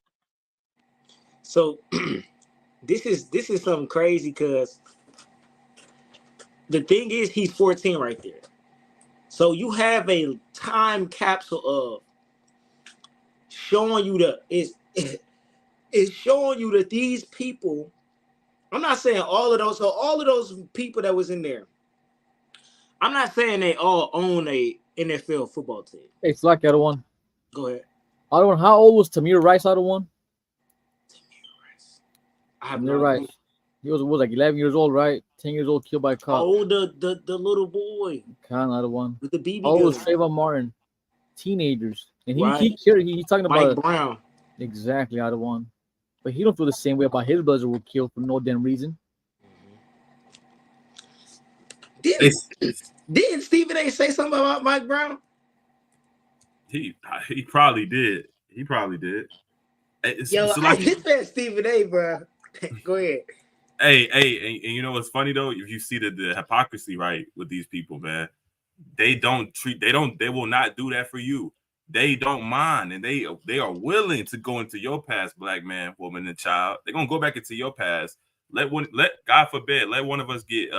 So this is something crazy because the thing is he's 14 right there. So you have a time capsule of showing you It's showing you that these people, I'm not saying all of those, so all of those people that was in there, I'm not saying they all own a NFL football team. It's like other one. Go ahead. Other one. How old was Tamir Rice? Other one. I have Tamir no Rice. idea. He was like 11 years old, right? 10 years old, killed by a cop. Oh, the little boy. Kind of one. With the BB Oh, it was gun. Trayvon Martin. Teenagers. And Right. he's talking Mike about Brown. Exactly, other one. But he don't feel the same way about his brothers who were killed for no damn reason. Didn't Stephen A. say something about Mike Brown? He probably did. He probably did. Yo, I hit that Stephen A., bro. Go ahead. Hey, and you know what's funny though? If you see the hypocrisy, right, with these people, man, they will not do that for you. They don't mind, and they are willing to go into your past, black man, woman, and child. They're gonna go back into your past. Let God forbid, let one of us get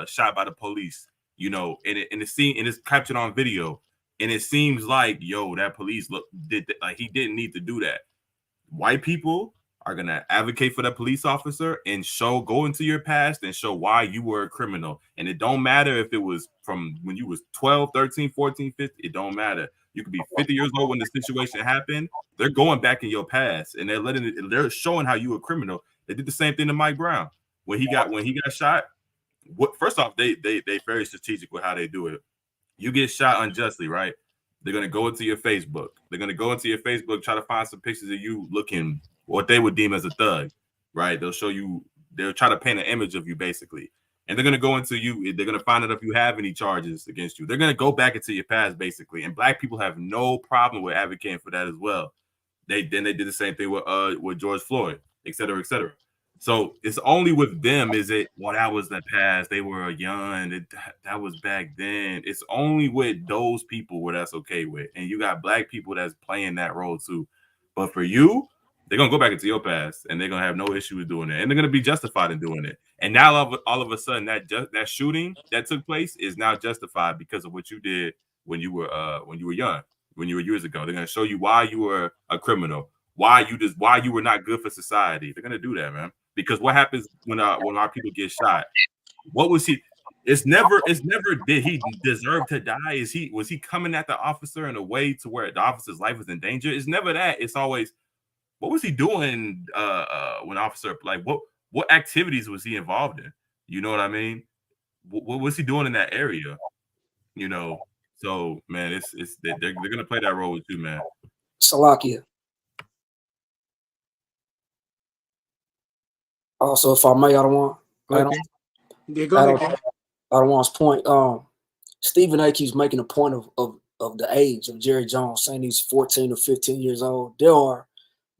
shot by the police, you know, and it's captured on video, and it seems like, yo, that police he didn't need to do that. White people are going to advocate for that police officer and go into your past and show why you were a criminal. And it don't matter if it was from when you was 12, 13, 14, 15. It don't matter. You could be 50 years old when the situation happened. They're going back in your past and they're showing how you were a criminal. They did the same thing to Mike Brown when he got shot. First off, they very strategic with how they do it. You get shot unjustly, right? They're going to go into your Facebook. They're going to go into your Facebook, try to find some pictures of you looking what they would deem as a thug, right? They'll try to paint an image of you, basically. And they're going to go into you. They're going to find out if you have any charges against you. They're going to go back into your past, basically. And black people have no problem with advocating for that as well. They did the same thing with George Floyd, et cetera, et cetera. So it's only with them is it, well, that was the past. They were young. That was back then. It's only with those people where that's okay with. And you got black people that's playing that role too. But for you, they're going to go back into your past and they're going to have no issue with doing it. And they're going to be justified in doing it. And now all of a sudden that shooting that took place is now justified because of what you did when you were young, when you were years ago. They're going to show you why you were a criminal, why you were not good for society. They're going to do that, man. Because what happens when our people get shot? What was he? It's never did he deserve to die? Was he coming at the officer in a way to where the officer's life was in danger? It's never that. It's always, what was he doing when officer, like what activities was he involved in? You know what I mean? What was he doing in that area? You know, so man, they're gonna play that role with you, man. Salakia. Also, if I may, I don't want Adam's point. Stephen A. keeps making a point of the age of Jerry Jones, saying he's 14 or 15 years old. There are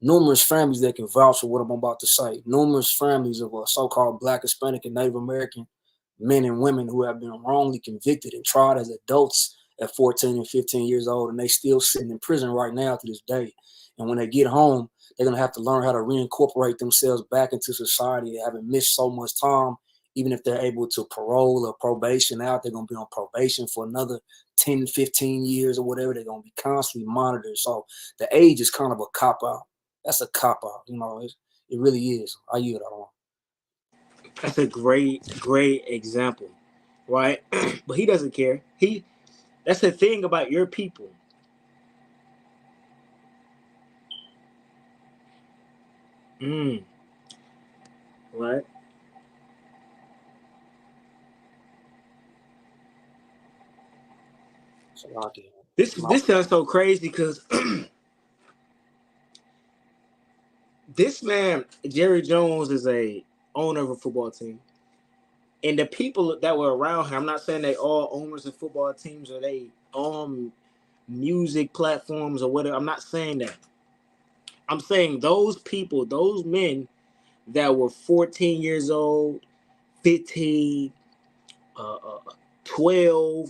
numerous families that can vouch for what I'm about to say. Numerous families of so-called Black, Hispanic, and Native American men and women who have been wrongly convicted and tried as adults at 14 and 15 years old, and they still sitting in prison right now to this day. And when they get home, they're going to have to learn how to reincorporate themselves back into society, having missed so much time. Even if they're able to parole or probation out, they're going to be on probation for another 10, 15 years or whatever. They're going to be constantly monitored. So the age is kind of a cop-out. That's a cop-out. You know, it really is. I yield on. That's a great example, right? But he doesn't care. That's the thing about your people. Right. This sounds so crazy because this man, Jerry Jones, is a owner of a football team. And the people that were around him, I'm not saying they all owners of football teams or they own music platforms or whatever. I'm not saying that. I'm saying those people, those men that were 14 years old, 15, 12,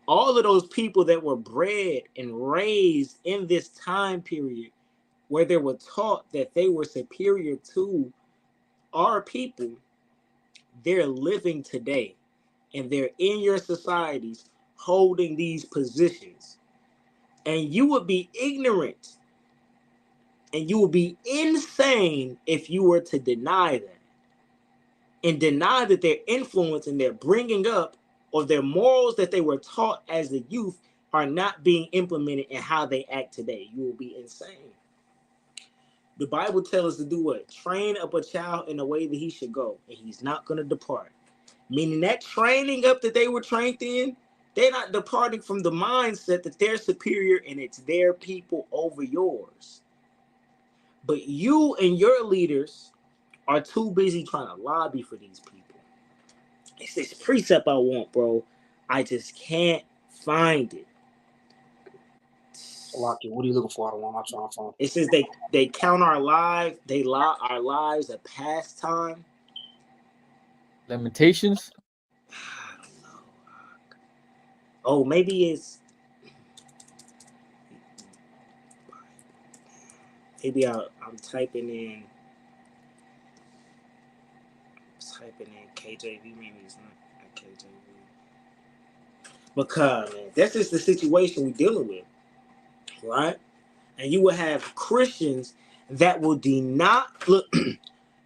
all of those people that were bred and raised in this time period where they were taught that they were superior to our people, they're living today and they're in your societies holding these positions. And you would be ignorant And you will be insane if you were to deny that. And deny that their influence and their bringing up or their morals that they were taught as a youth are not being implemented in how they act today. You will be insane. The Bible tells us to do what? Train up a child in the way that he should go, and he's not going to depart. Meaning that training up that they were trained in, they're not departing from the mindset that they're superior and it's their people over yours. But you and your leaders are too busy trying to lobby for these people. It's this precept I want, bro. I just can't find it. Salaki, what are you looking for? I don't want my trying to find. It says they count our lives, our lives a pastime. Limitations. I don't know. Oh, maybe it's. Maybe I'm typing in. KJV. Maybe it's not KJV. Because man, that's just the situation we're dealing with, right? And you will have Christians that will deny. Look,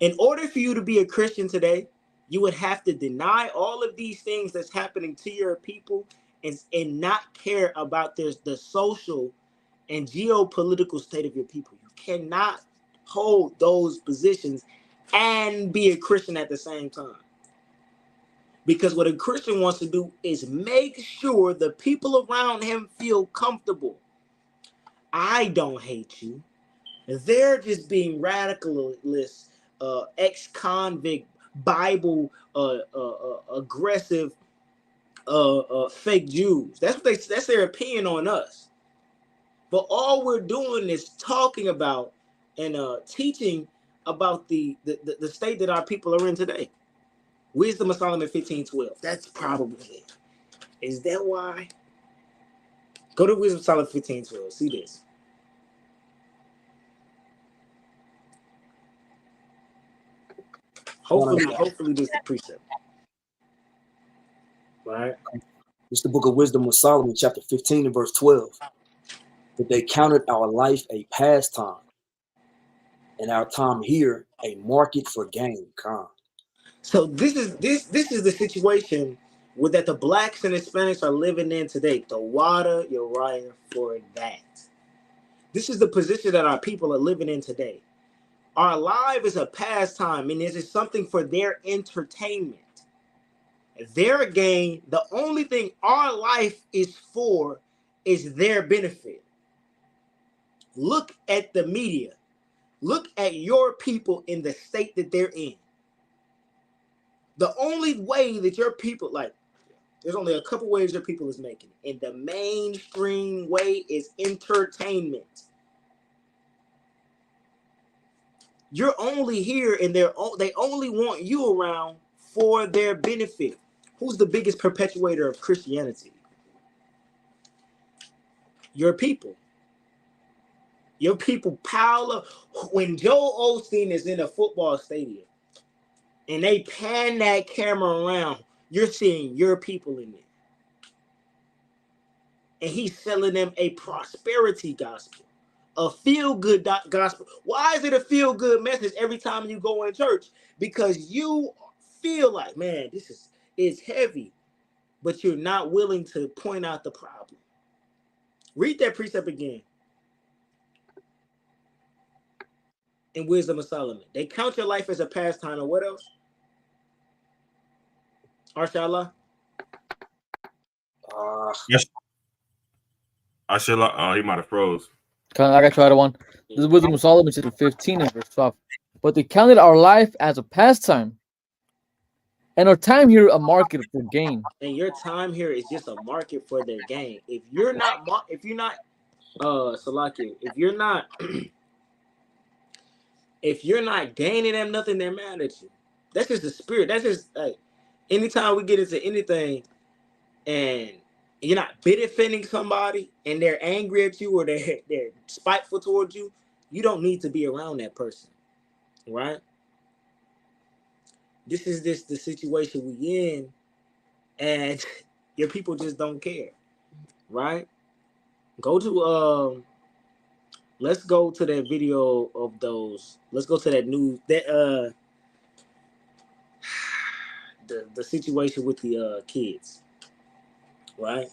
in order for you to be a Christian today, you would have to deny all of these things that's happening to your people and not care about the social and geopolitical state of your people. You cannot hold those positions and be a Christian at the same time. Because what a Christian wants to do is make sure the people around him feel comfortable. I don't hate you. They're just being radicalist, ex-convict, Bible aggressive, fake Jews. That's their opinion on us. But all we're doing is talking about and teaching about the state that our people are in today. Wisdom of Solomon 15:12. That's probably it. Is that why? Go to Wisdom of Solomon 15:12. See this. Hopefully this is the precept. Right? It's the book of Wisdom of Solomon, chapter 15 and verse 12. That they counted our life a pastime, and our time here a market for gain. So this is the situation that the blacks and Hispanics are living in today. The water Uriah for that. This is the position that our people are living in today. Our life is a pastime, and this is something for their entertainment. Their gain, the only thing our life is for is their benefit. Look at the media. Look at your people in the state that they're in. The only way that your people, there's only a couple ways your people is making it. And the mainstream way is entertainment. You're only here and they only want you around for their benefit. Who's the biggest perpetuator of Christianity? Your people. Your people pile up. When Joel Osteen is in a football stadium and they pan that camera around, you're seeing your people in there. And he's selling them a prosperity gospel, a feel-good gospel. Why is it a feel-good message every time you go in church? Because you feel like, man, it's heavy, but you're not willing to point out the problem. Read that precept again. In Wisdom of Solomon. They count your life as a pastime, or what else? Arshallah? Yes. Arshallah, he might have froze. I got you out of one. This is Wisdom of Solomon, chapter 15 and verse 12. But they counted our life as a pastime, and our time here a market for gain. And your time here is just a market for their gain. If you're not Salaki, if you're not gaining them nothing, they're mad at you. That's just the spirit. That's just anytime we get into anything and you're not benefiting somebody and they're angry at you or they're spiteful towards you, you don't need to be around that person. Right? This is the situation we in, and your people just don't care. Right? Go to let's go to that video of those. Let's go to that news. That the situation with the kids, right?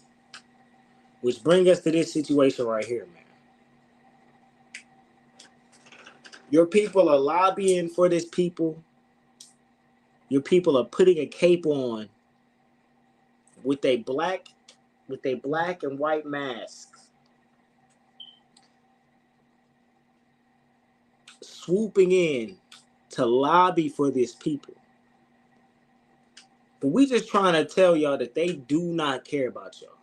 Which bring us to this situation right here, man. Your people are lobbying for this people. Your people are putting a cape on with a black and white masks, swooping in to lobby for this people. But we just trying to tell y'all that they do not care about y'all.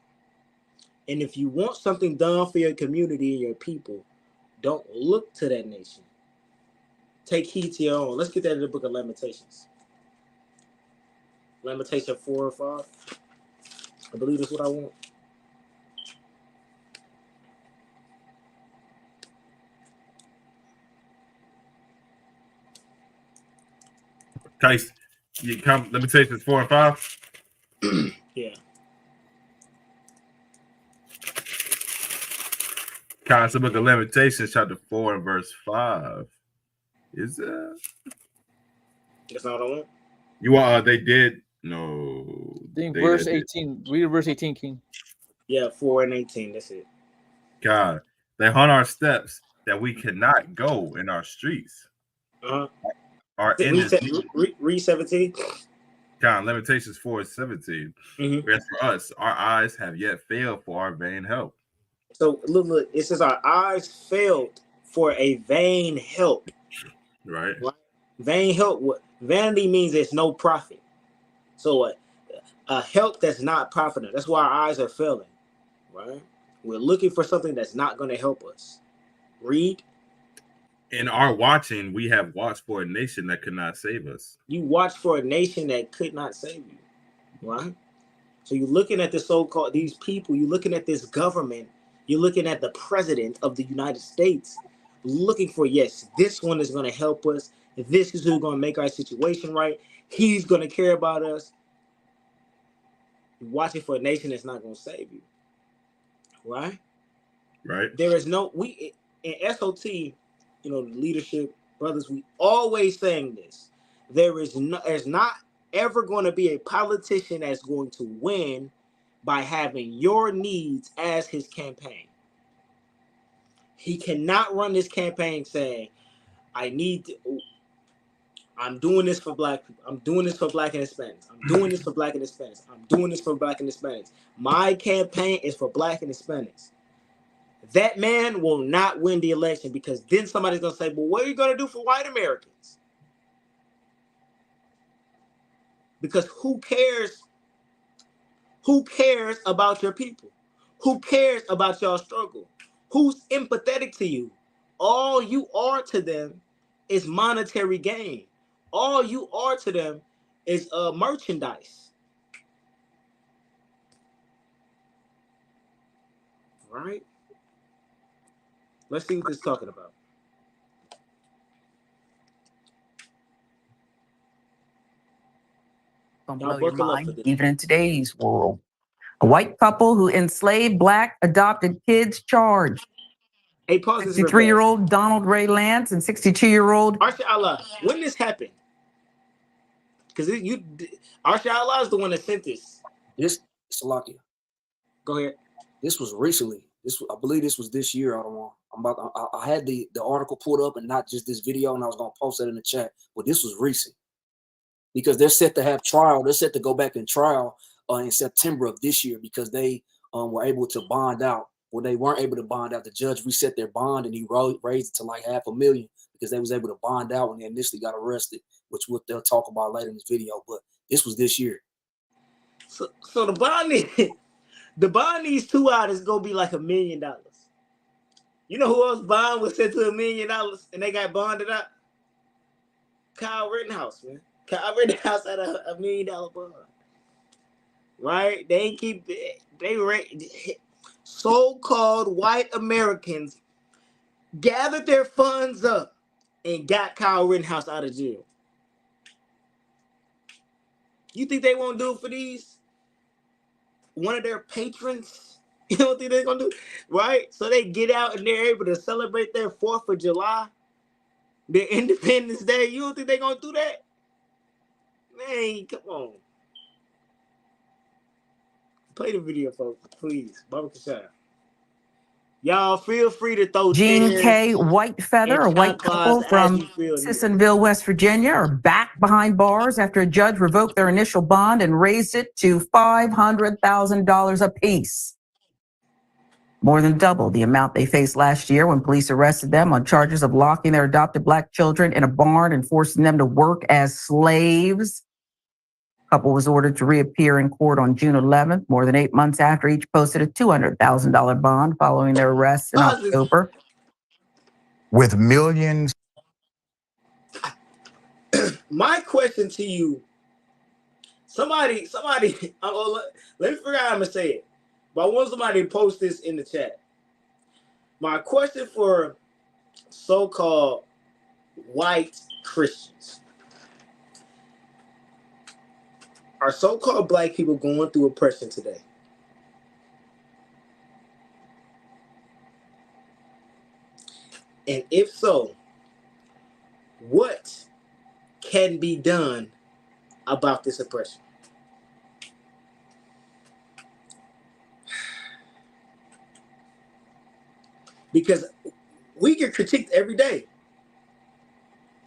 And if you want something done for your community and your people, don't look to that nation. Take heed to your own. Let's get that in the book of Lamentations. Lamentation 4 or 5. I believe that's what I want. Case, Lamentations 4 and 5. Yeah. It's the book of Lamentations, chapter 4 and verse 5. Is that? That's not what I want. You are. They did. No. I think verse 18. Read verse 18, King. Yeah, 4 and 18. That's it. God, they hunt our steps that we cannot go in our streets. Our end is read 17. God, Lamentations 4:17. As for us, our eyes have yet failed for our vain help. So look, it says our eyes failed for a vain help. Right. Vain help. What vanity means there's no profit. So a help that's not profiting. That's why our eyes are failing. Right. We're looking for something that's not going to help us. Read. In our watching, we have watched for a nation that could not save us. You watched for a nation that could not save you. Right. So you're looking at the so-called these people. You're looking at this government. You're looking at the president of the United States, looking for, yes, this one is going to help us. This is who's going to make our situation right. He's going to care about us. You're watching for a nation that's not going to save you. Right? Right. There is no, we in SOT, leadership, brothers, we always saying this. There's not ever going to be a politician that's going to win by having your needs as his campaign. He cannot run this campaign saying, I'm doing this for black people. I'm doing this for black and Hispanics. I'm doing this for black and Hispanics. I'm doing this for black and Hispanics. My campaign is for black and Hispanics. That man will not win the election because then somebody's going to say, well, what are you going to do for white Americans? Because who cares? Who cares about your people? Who cares about your struggle? Who's empathetic to you? All you are to them is monetary gain. All you are to them is merchandise. Right? Let's see what this is talking about. Don't blow your mind, even in today's world. A white couple who enslaved black adopted kids charged. 63-year-old Donald Ray Lance and 62-year-old Arsha Allah. When this happened? Because Arsha Allah is the one that sent this. This Salakia. Go ahead. This was recently. I believe this was this year. I had the article pulled up and not just this video, and I was gonna post it in the chat. But this was recent because they're set to have trial. They're set to go back in trial in September of this year because they were able to bond out. Well, they weren't able to bond out. The judge reset their bond and he raised it to like $500,000 because they was able to bond out when they initially got arrested, which what they'll talk about later in this video. But this was this year. So the bond these two out is gonna be like $1 million. You know who else bond was sent to $1 million and they got bonded out? Kyle Rittenhouse, man. Kyle Rittenhouse had a $1 million bond. Right? So-called white Americans gathered their funds up and got Kyle Rittenhouse out of jail. You think they won't do it for these? One of their patrons, You don't think they're gonna do right? So they get out and they're able to celebrate their 4th of July, their Independence Day. You don't think they're gonna do that? Man, come on. Play the video, folks, please. Baba Kashab. Y'all feel free to throw Jean chairs K. Whitefeather, a and white chanclas couple as from you feel needed. Sissonville, West Virginia, are back behind bars after a judge revoked their initial bond and raised it to $500,000 apiece. More than double the amount they faced last year when police arrested them on charges of locking their adopted Black children in a barn and forcing them to work as slaves. The couple was ordered to reappear in court on June 11th, more than 8 months after each posted a $200,000 bond following their arrest in October. With millions. My question to you, somebody, let me figure out how I'm gonna say it. But I want somebody to post this in the chat. My question for so-called white Christians. Are so-called Black people going through oppression today? And if so, what can be done about this oppression? Because we get critiqued every day.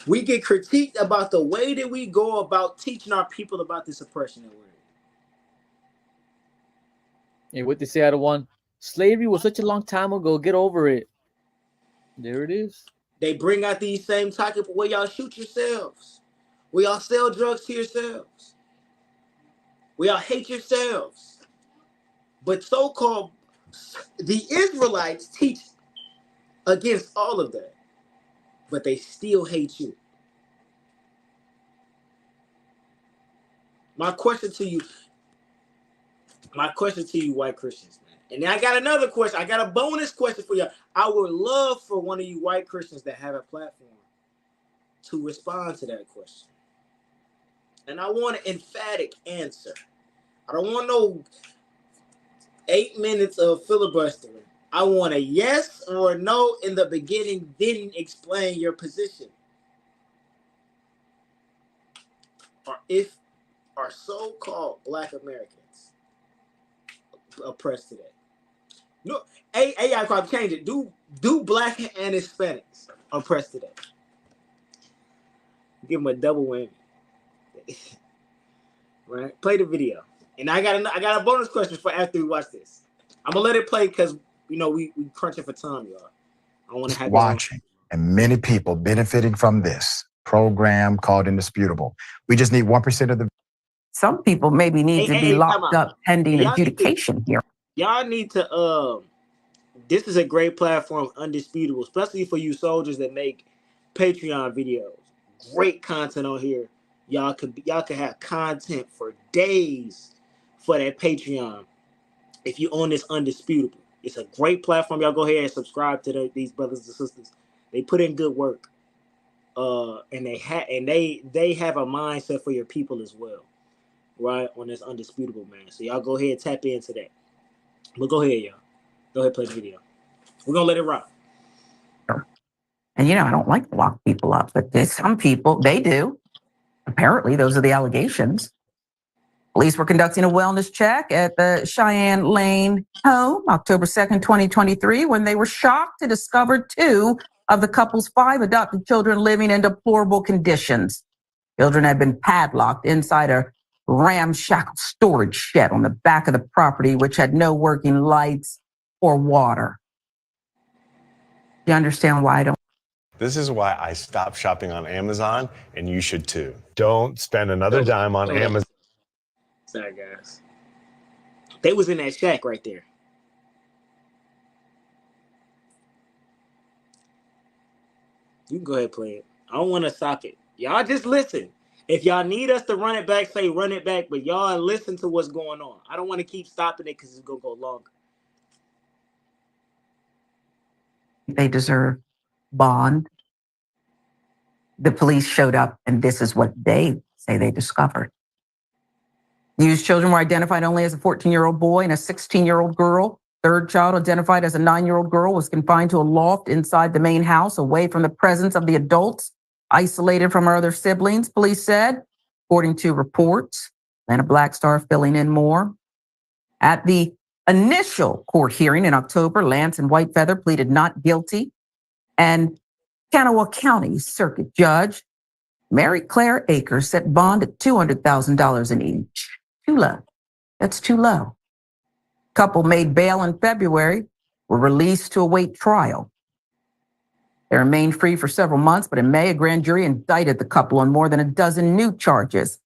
We get critiqued about the way that we go about teaching our people about this oppression that we're in. Hey, what they say out of one? Slavery was such a long time ago. Get over it. There it is. They bring out these same topics where y'all shoot yourselves, where y'all sell drugs to yourselves, where y'all hate yourselves. But so-called the Israelites teach against all of that, but they still hate you. My question to you, white Christians, man. And then I got another question. I got a bonus question for you. I would love for one of you white Christians that have a platform to respond to that question. And I want an emphatic answer. I don't want no 8 minutes of filibustering. I want a yes or a no in the beginning, then explain your position. Or if are so-called Black Americans oppressed today? No, AI probably change it. Do Black and Hispanics oppressed today? Give them a double whammy. Right? Play the video. And I got a bonus question for after we watch this. I'm gonna let it play because we crunching for time, y'all. I want to have watching and many people benefiting from this program called Indisputable. We just need 1% of the. Some people maybe need to be locked up pending adjudication here. Y'all need to this is a great platform, Undisputable, especially for you soldiers that make Patreon videos. Great content on here. Y'all could have content for days for that Patreon if you own this Undisputable. It's a great platform. Y'all go ahead and subscribe to these brothers and sisters. They put in good work. And they have a mindset for your people as well. Right? On this Undisputable, man. So y'all go ahead and tap into that. But go ahead, y'all. Go ahead, play the video. We're gonna let it rock. And I don't like to lock people up, but there's some people, they do. Apparently, those are the allegations. Police were conducting a wellness check at the Cheyenne Lane home, October 2nd, 2023, when they were shocked to discover 2 of the couple's 5 adopted children living in deplorable conditions. Children had been padlocked inside a ramshackle storage shed on the back of the property, which had no working lights or water. You understand why I don't? This is why I stopped shopping on Amazon, and you should too. Don't spend another dime on Amazon. Sorry, guys. They was in that shack right there. You can go ahead and play it. I don't want to stop it. Y'all just listen. If y'all need us to run it back, say run it back, but y'all listen to what's going on. I don't want to keep stopping it because it's going to go longer. They deserve bond. The police showed up, and this is what they say they discovered. These children were identified only as a 14-year-old boy and a 16-year-old girl. Third child, identified as a 9-year-old girl, was confined to a loft inside the main house, away from the presence of the adults, isolated from her other siblings, police said, according to reports. Atlanta Black Star filling in more. At the initial court hearing in October, Lance and Whitefeather pleaded not guilty, and Kanawha County Circuit Judge Mary Claire Akers set bond at $200,000 in each. Too low. That's too low. Couple made bail in February, were released to await trial. They remained free for several months, but in May, a grand jury indicted the couple on more than a dozen new charges,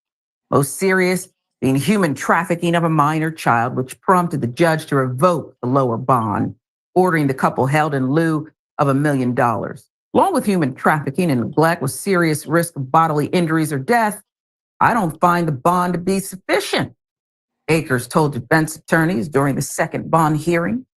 most serious being human trafficking of a minor child, which prompted the judge to revoke the lower bond, ordering the couple held in lieu of $1 million. Along with human trafficking and neglect with serious risk of bodily injuries or death, I don't find the bond to be sufficient, Akers told defense attorneys during the second bond hearing.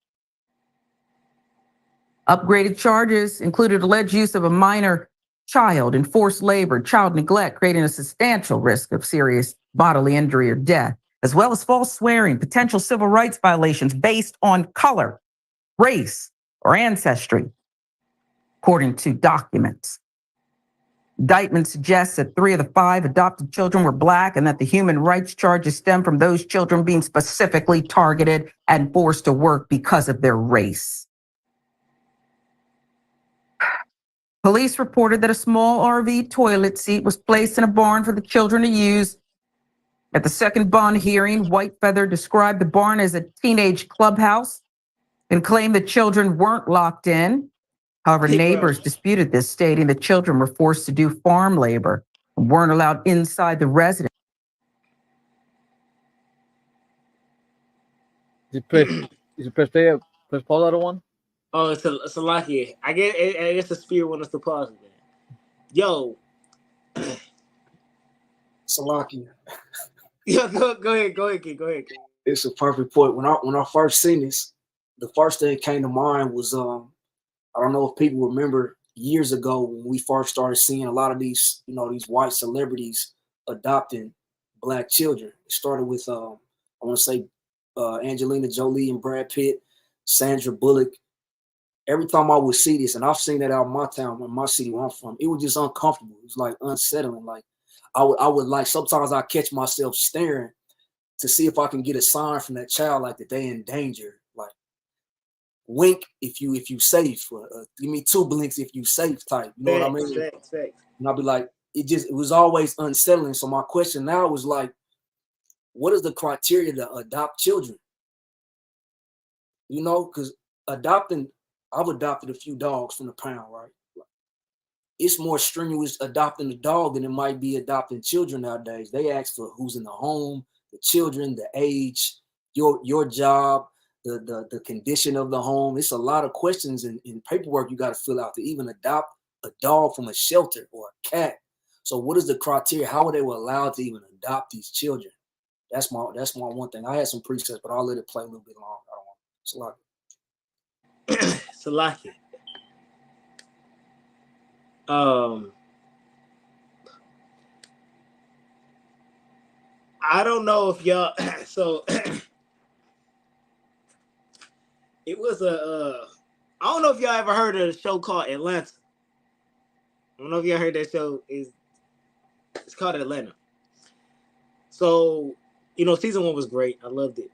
Upgraded charges included alleged use of a minor child in forced labor, child neglect, creating a substantial risk of serious bodily injury or death, as well as false swearing, potential civil rights violations based on color, race, or ancestry, according to documents. Indictment suggests that 3 of the 5 adopted children were Black and that the human rights charges stem from those children being specifically targeted and forced to work because of their race. Police reported that a small RV toilet seat was placed in a barn for the children to use. At the second bond hearing, Whitefeather described the barn as a teenage clubhouse and claimed the children weren't locked in. However, neighbors disputed this, stating the children were forced to do farm labor and weren't allowed inside the residence. Did you press pause out of one? Oh, it's a lucky. I guess the spirit wants us to pause it. Yo. Salaki. Yo, go ahead, kid. It's a perfect point. When I first seen this, the first thing that came to mind was I don't know if people remember years ago when we first started seeing a lot of these, these white celebrities adopting Black children. It started with I want to say Angelina Jolie and Brad Pitt, Sandra Bullock. Every time I would see this, and I've seen that out in my town, in my city where I'm from, it was just uncomfortable. It was like unsettling. Like I would like, sometimes I catch myself staring to see if I can get a sign from that child, like that they in danger. Like wink if you safe, or give me 2 blinks if you safe type. You know what I mean? Facts. And I'll be like, it was always unsettling. So my question now was like, what is the criteria to adopt children? Because I've adopted a few dogs from the pound, right? It's more strenuous adopting a dog than it might be adopting children nowadays. They ask for who's in the home, the children, the age, your job, the condition of the home. It's a lot of questions and paperwork you got to fill out to even adopt a dog from a shelter or a cat. So what is the criteria? How are they allowed to even adopt these children? That's my one thing. I had some presets, but I'll let it play a little bit long. I don't want Salaki. I don't know if y'all so it was I don't know if y'all ever heard of a show called Atlanta. I don't know if y'all heard that show. It's called Atlanta. So, season 1 was great. I loved it.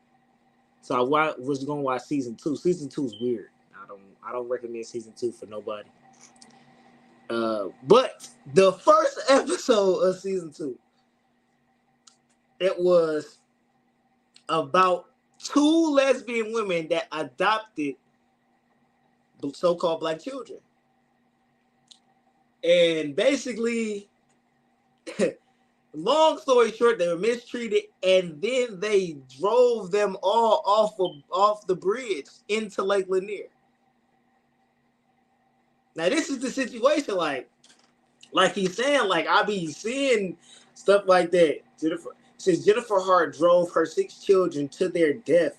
So I was going to watch season 2. Season 2 is weird. I don't recommend season 2 for nobody. But the first episode of season 2, it was about 2 lesbian women that adopted so-called Black children. And basically, long story short, they were mistreated, and then they drove them all off the bridge into Lake Lanier. Now, this is the situation, like he's saying, like, I be seeing stuff like that. Jennifer Hart drove her 6 children to their death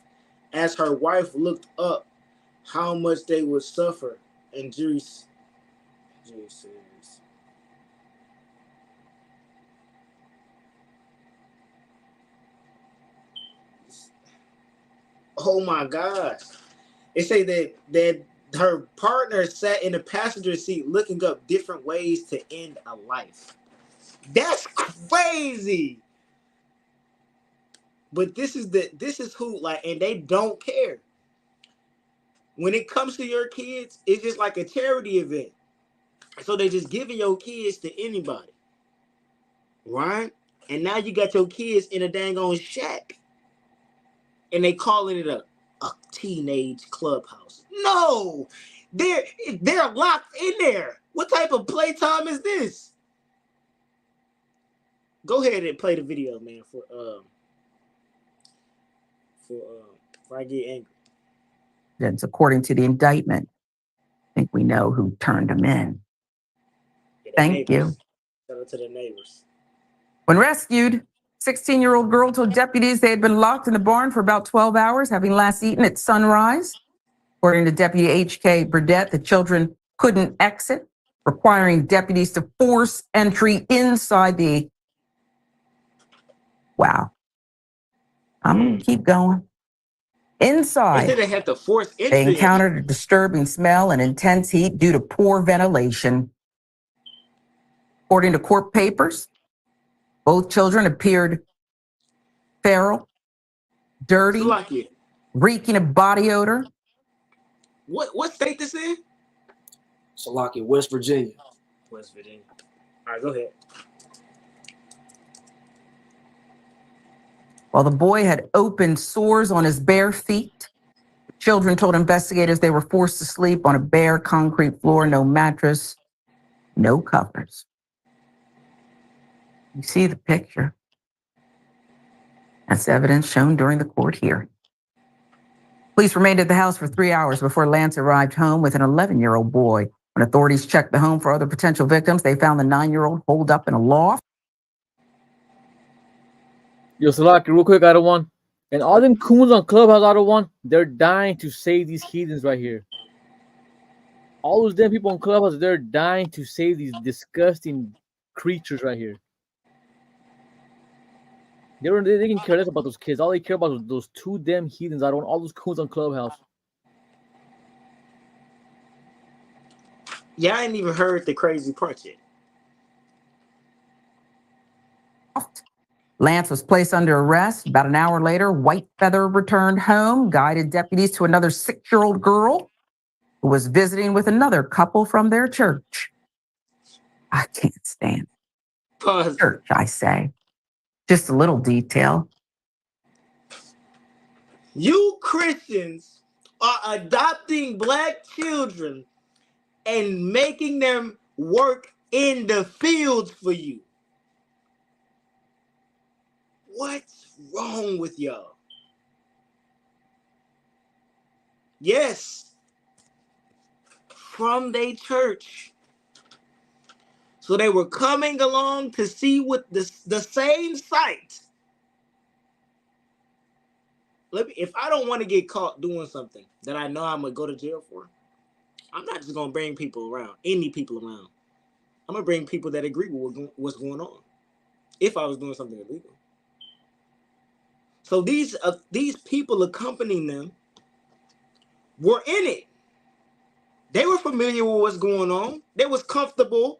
as her wife looked up how much they would suffer. And jury says, oh my gosh. It say that her partner sat in the passenger seat looking up different ways to end a life. That's crazy. But this is who, like, and they don't care. When it comes to your kids, it's just like a charity event. So they just giving your kids to anybody. Right? And now you got your kids in a dang on shack. And they calling it a teenage clubhouse. No! They're locked in there. What type of playtime is this? Go ahead and play the video, man, for I get angry. That's according to the indictment. I think we know who turned them in. Yeah, Thank you. Shout out to the neighbors. When rescued, 16-year-old girl told deputies they had been locked in the barn for about 12 hours, having last eaten at sunrise. According to Deputy H.K. Burdett, the children couldn't exit, requiring deputies to force entry inside the... Wow. I'm going to keep going. Inside, They said they had to force entry. they encountered a disturbing smell and intense heat due to poor ventilation. According to court papers, both children appeared feral, dirty, reeking of body odor. What state this in? Salaki, West Virginia. West Virginia. All right, go ahead. While the boy had open sores on his bare feet, children told investigators they were forced to sleep on a bare concrete floor, no mattress, no covers. You see the picture. That's evidence shown during the court hearing. Police remained at the house for 3 hours before Lance arrived home with an 11-year-old boy. When authorities checked the home for other potential victims, they found the 9-year-old holed up in a loft. Yo, Salaki, real quick, I don't want. And all them coons on Clubhouse, I don't want. They're dying to save these heathens right here. All those damn people on Clubhouse, they're dying to save these disgusting creatures right here. They can care less about those kids. All they care about is those two damn heathens. I don't want all those coons on Clubhouse. Yeah, I ain't even heard the crazy part yet. Lance was placed under arrest. About an hour later, White Feather returned home, guided deputies to another 6-year-old girl who was visiting with another couple from their church. I can't stand it. Church, I say. Just a little detail. You Christians are adopting black children and making them work in the fields for you. What's wrong with y'all? Yes, from their church. So they were coming along to see what the same site. If I don't want to get caught doing something that I know I'm gonna go to jail for, I'm not just gonna bring people around, any people around. I'm gonna bring people that agree with what's going on. If I was doing something illegal. So these people accompanying them were in it. They were familiar with what's going on. They was comfortable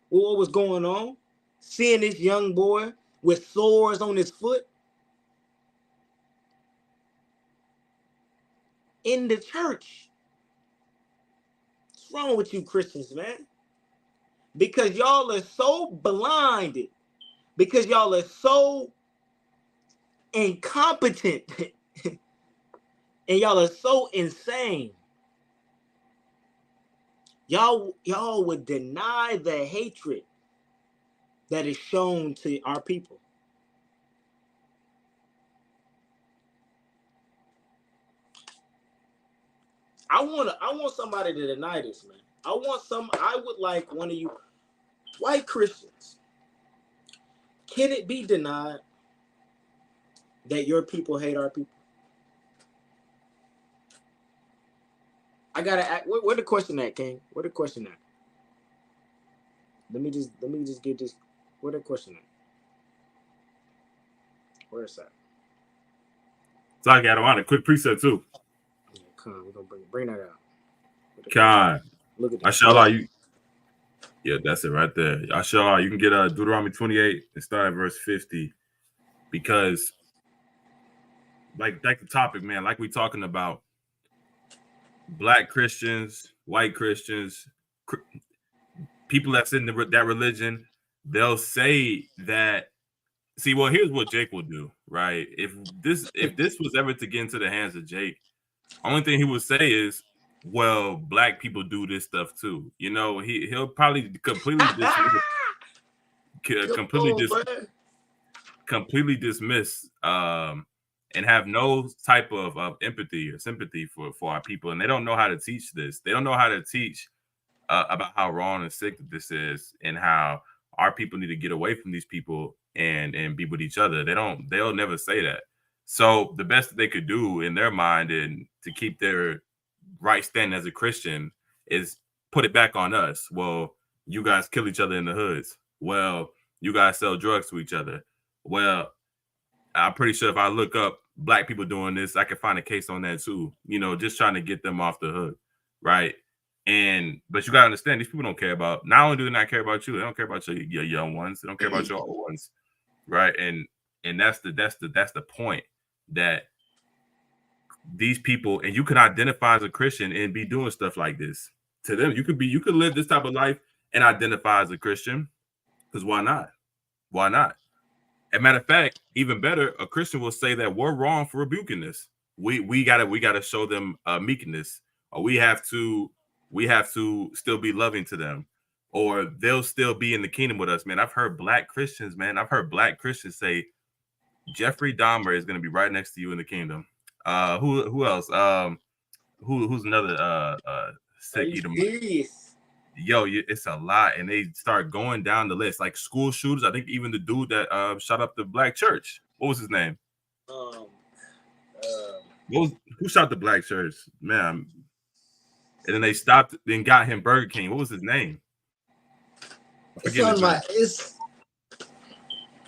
with what was going on. Seeing this young boy with sores on his foot in the church. What's wrong with you Christians, man? Because y'all are so blinded. Because y'all are so incompetent. And y'all are so insane. Y'all would deny the hatred that is shown to our people. I want somebody to deny this, man. I would like one of you white Christians. Can it be denied that your people hate our people? I gotta ask, where the question at, King? Where the question at? Let me just get this. Where the question at? Where is that? So I got on a quick preset too. We're gonna bring that out. Con. Look at I this. shall you. Yeah, that's it right there. I shall you can get Deuteronomy 28 and start at verse 50, because like the topic, man, like we talking about Black Christians, white Christians, people that's in that religion, they'll say that. See, well, here's what Jake will do, right? If this was ever to get into the hands of Jake, only thing he would say is, well, Black people do this stuff too. You know, he'll probably completely dismiss and have no type of empathy or sympathy for our people. And they don't know how to teach this. They don't know how to teach about how wrong and sick this is, and how our people need to get away from these people and be with each other. They'll never say that. So the best that they could do in their mind and to keep their right stand as a Christian is put it back on us. Well, you guys kill each other in the hoods. Well, you guys sell drugs to each other. Well, I'm pretty sure if I look up Black people doing this, I can find a case on that too. You know, just trying to get them off the hook, right? But you gotta understand, these people don't care about. Not only do they not care about you, they don't care about your young ones. They don't care about your old ones, right? And that's the point, that these people, and you can identify as a Christian and be doing stuff like this to them. You could live this type of life and identify as a Christian, because why not? Why not? As a matter of fact, even better, a Christian will say that we're wrong for rebuking this. We gotta show them meekness, or we have to still be loving to them, or they'll still be in the kingdom with us. Man, I've heard Black Christians say Jeffrey Dahmer is going to be right next to you in the kingdom. Who else? Who's another sick Edomite? Yo, it's a lot, and they start going down the list, like school shooters. I think even the dude that shot up the Black church. What was his name? Who shot the Black church? Man. And then they stopped and got him Burger King. What was his name? It's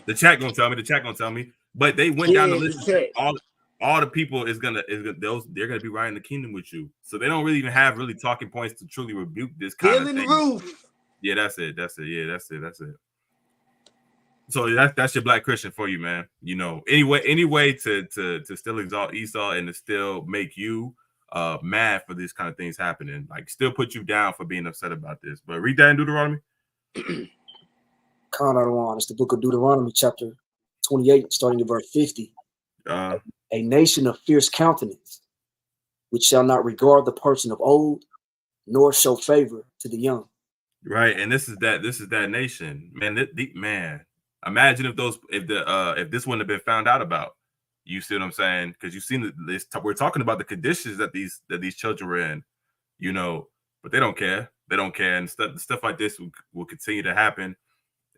the chat gonna tell me. But they went down the list. All the people they're gonna be right in the kingdom with you. So they don't really even have talking points to truly rebuke this kind of thing. Roof. Yeah, that's it. Yeah, that's it. So that's your Black Christian for you, man. You know, anyway to still exalt Esau and to still make you mad for these kind of things happening, like still put you down for being upset about this. But read that in Deuteronomy. It's the book of Deuteronomy, chapter 28, starting at verse 50. A nation of fierce countenance, which shall not regard the person of old, nor show favor to the young. Right, and this is that nation, man. Man, imagine if this wouldn't have been found out about. You see what I'm saying? Because you've seen this. We're talking about the conditions that these children were in, you know, but they don't care. They don't care, and stuff like this will continue to happen.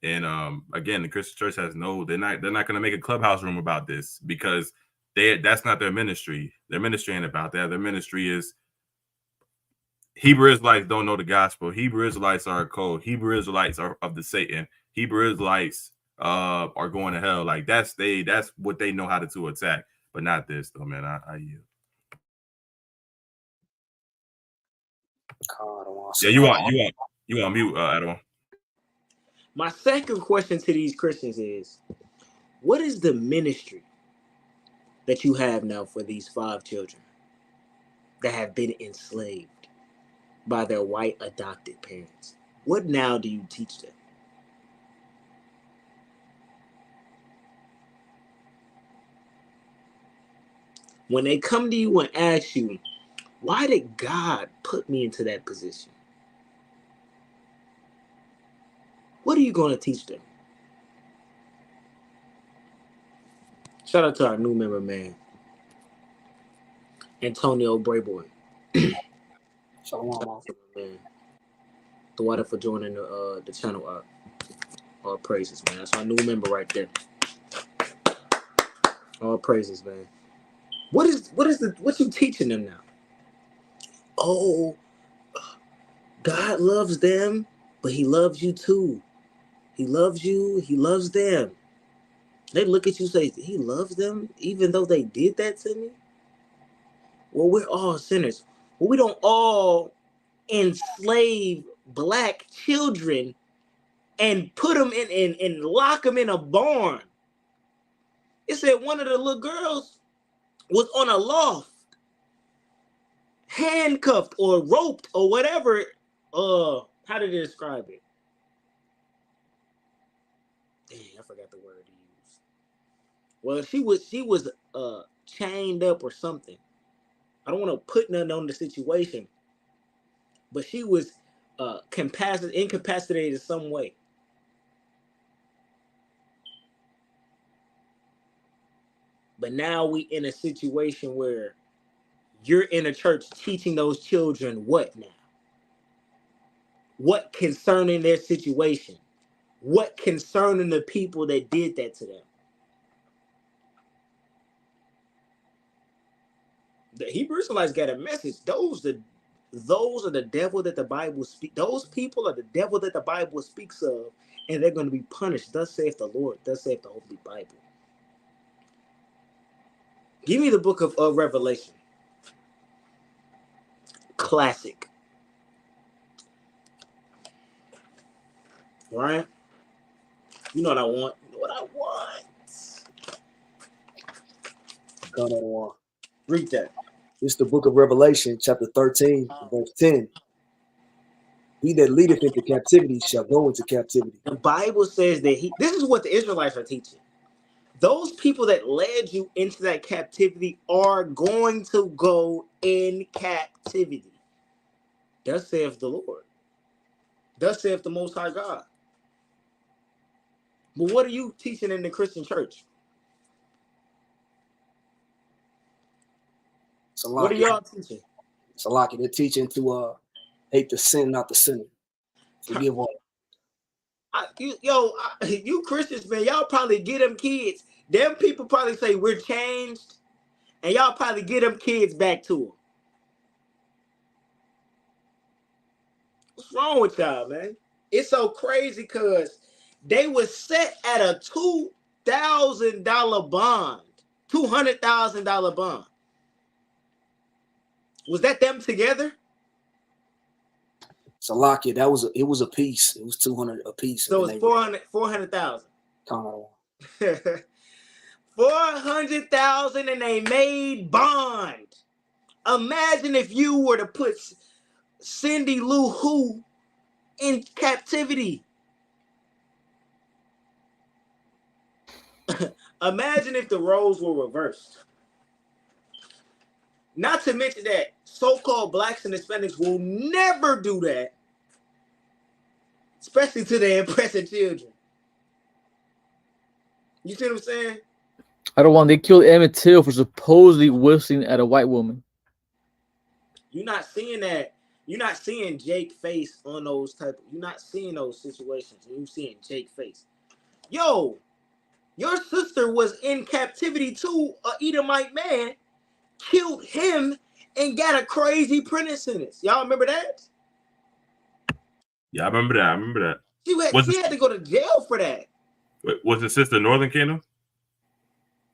And again, the Christian church has they're not going to make a clubhouse room about this, because that's not their ministry. Their ministry ain't about that. Their ministry is Hebrew Israelites don't know the gospel. Hebrew Israelites are cold. Hebrew Israelites are of the Satan. Hebrew Israelites are going to hell. Like that's what they know how to attack, but not this though, man. I yield. Yeah, you on mute, Adam. My second question to these Christians is, what is the ministry that you have now for these 5 children that have been enslaved by their white adopted parents? What now do you teach them? When they come to you and ask you, why did God put me into that position? What are you going to teach them? Shout out to our new member, man, Antonio Brayboy. Shalom, man. The water for joining the channel. All praises, man. That's our new member right there. All praises, man. What you teaching them now? Oh, God loves them, but He loves you too. He loves you. He loves them. They look at you and say, He loves them, even though they did that to me. well, we're all sinners. Well, we don't all enslave black children and put them in and lock them in a barn. It said one of the little girls was on a loft, handcuffed or roped or whatever. How did it describe it? Dang, I forgot the word to use. Well, she was chained up or something. I don't want to put nothing on the situation, but she was incapacitated in some way. But now we in a situation where you're in a church teaching those children what now? What concerning their situation? What concerning the people that did that to them? The Hebrew Israelites got a message. Those are the devil that the Bible speaks. Those people are the devil that the Bible speaks of, and they're going to be punished. Thus saith the Lord. Thus saith the Holy Bible. Give me the book of Revelation. Classic. Right? You know what I want. You know what I want. Come on. Read that. It's the book of Revelation, chapter 13, verse 10. He that leadeth into captivity shall go into captivity. The Bible says that this is what the Israelites are teaching. Those people that led you into that captivity are going to go in captivity. Thus saith the Lord. Thus saith the Most High God. But what are you teaching in the Christian church? What are y'all teaching? It's a lot. They're teaching to hate the sin, not the sinner. Forgive all. You Christians, man, y'all probably get them kids. Them people probably say we're changed, and y'all probably get them kids back to them. What's wrong with y'all, man? It's so crazy because they was set at a $2,000 bond, $200,000 bond. Was that them together? Salakia, it was a piece. It was 200 a piece. So it's 400,000. 400,000 and they made bond. Imagine if you were to put Cindy Lou Who in captivity. Imagine if the roles were reversed. Not to mention that so-called blacks and Hispanics will never do that, especially to their oppressing children. You see what I'm saying? I don't want. They killed Emmett Till for supposedly whistling at a white woman. You're not seeing that. You're not seeing Jake face on those you're not seeing those situations. You're seeing Jake face. Yo, your sister was in captivity too. A Edomite man killed him and got a crazy prison sentence. Y'all remember that? Yeah, I remember that. She had to go to jail for that. Was his sister Northern Kingdom?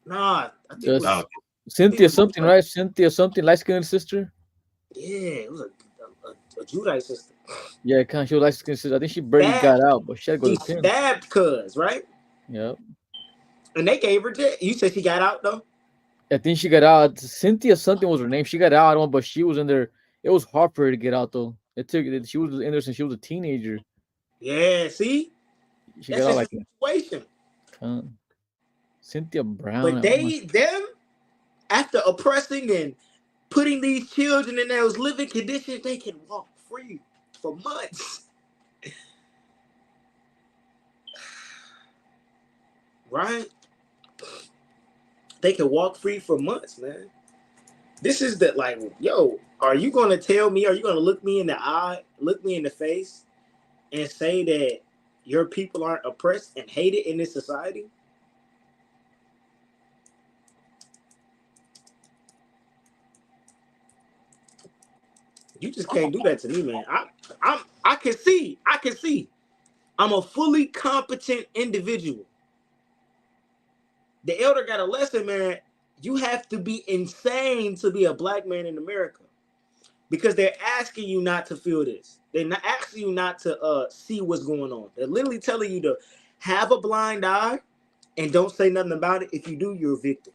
Nah, I think it was Cynthia something, right? Cynthia something, light-skinned sister. Yeah, it was a Judite sister. Yeah, kind of. She was light-skinned sister. I think she barely got out, but she had to go to pen. Stabbed cuz, right? Yep. And they gave her jail. You said she got out though? I think she got out. Cynthia something was her name. She got out, I don't know, but she was in there. It was hard for her to get out though. She was in there since she was a teenager. Yeah, see? She got out like a situation. Cynthia Brown. But them, after oppressing and putting these children in those living conditions, they can walk free for months. Right? They can walk free for months, man. This is yo, are you going to tell me, are you going to look me in the eye, look me in the face, and say that your people aren't oppressed and hated in this society? You just can't do that to me, man. I can see. I'm a fully competent individual. The elder got a lesson, man. You have to be insane to be a black man in America, because they're asking you not to feel this. They're not asking you not to see what's going on. They're literally telling you to have a blind eye and don't say nothing about it. If you do, you're a victim.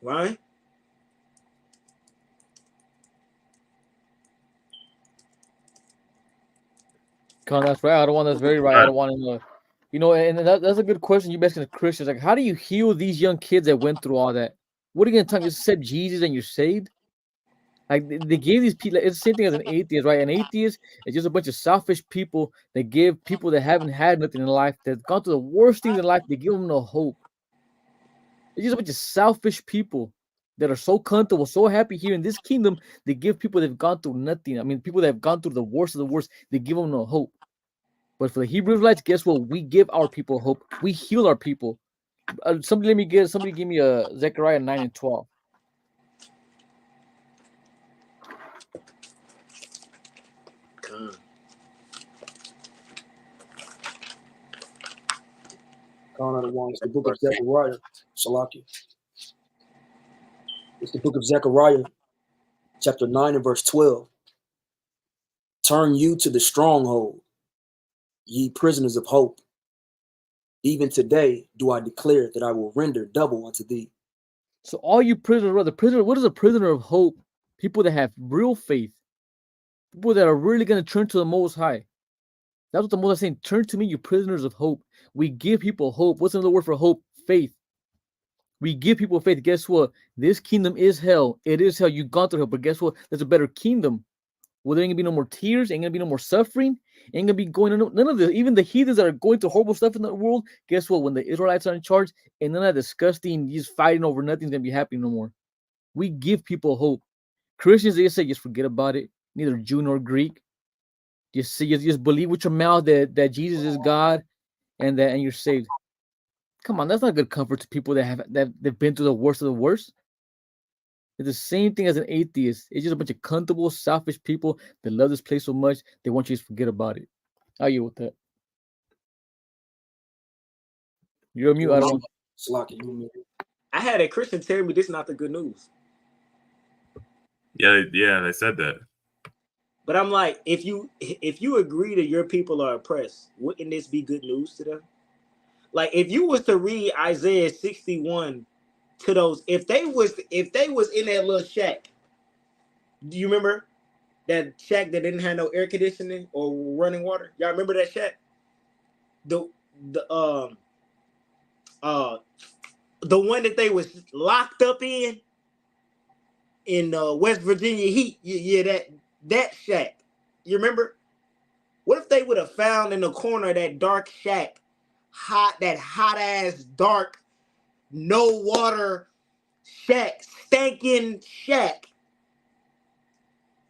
Right? Con, that's right. I don't want that's very right. I don't want to and that's a good question. You asking the Christians, like, how do you heal these young kids that went through all that? What are you gonna tell them? Just accept Jesus and you're saved? Like they gave these people, it's the same thing as an atheist, right? An atheist is just a bunch of selfish people that give people that haven't had nothing in life, that's gone through the worst things in life, they give them no hope. It's just a bunch of selfish people that are so comfortable, so happy here in this kingdom. They give people that've gone through nothing. I mean, people that have gone through the worst of the worst, they give them no hope. But for the Hebrew Israelites, guess what? We give our people hope. We heal our people. Somebody give me a Zechariah 9:12. It's the book of Zechariah. Salaki. It's the book of Zechariah, chapter 9 and verse 12. Turn you to the stronghold, ye prisoners of hope. Even today do I declare that I will render double unto thee. So all you prisoners, what is a prisoner of hope? People that have real faith. People that are really going to turn to the Most High. That's what the Most High is saying. Turn to me, you prisoners of hope. We give people hope. What's another word for hope? Faith. We give people faith. Guess what? This kingdom is hell. It is hell. You've gone through hell. But guess what? There's a better kingdom. Well, there ain't going to be no more tears. Ain't going to be no more suffering. Ain't going to be going on. None of this. Even the heathens that are going through horrible stuff in the world. Guess what? When the Israelites are in charge, and none of that disgusting, just fighting over nothing's going to be happening no more. We give people hope. Christians, they say, just forget about it. Neither Jew nor Greek. Just believe with your mouth that Jesus is God and you're saved. Come on, that's not good comfort to people they've been through the worst of the worst. It's the same thing as an atheist. It's just a bunch of comfortable, selfish people that love this place so much they want you to forget about it. How are you with that? You're a mute. I don't want. I had a Christian tell me this is not the good news. Yeah, they said that. But I'm like, if you agree that your people are oppressed, wouldn't this be good news to them? Like, if you was to read Isaiah 61 to those, if they was in that little shack, do you remember that shack that didn't have no air conditioning or running water? Y'all remember that shack? The one that they was locked up in West Virginia heat. Yeah, that shack. You remember? What if they would have found in the corner of that dark shack, that hot ass dark, no water shack, stinking shack,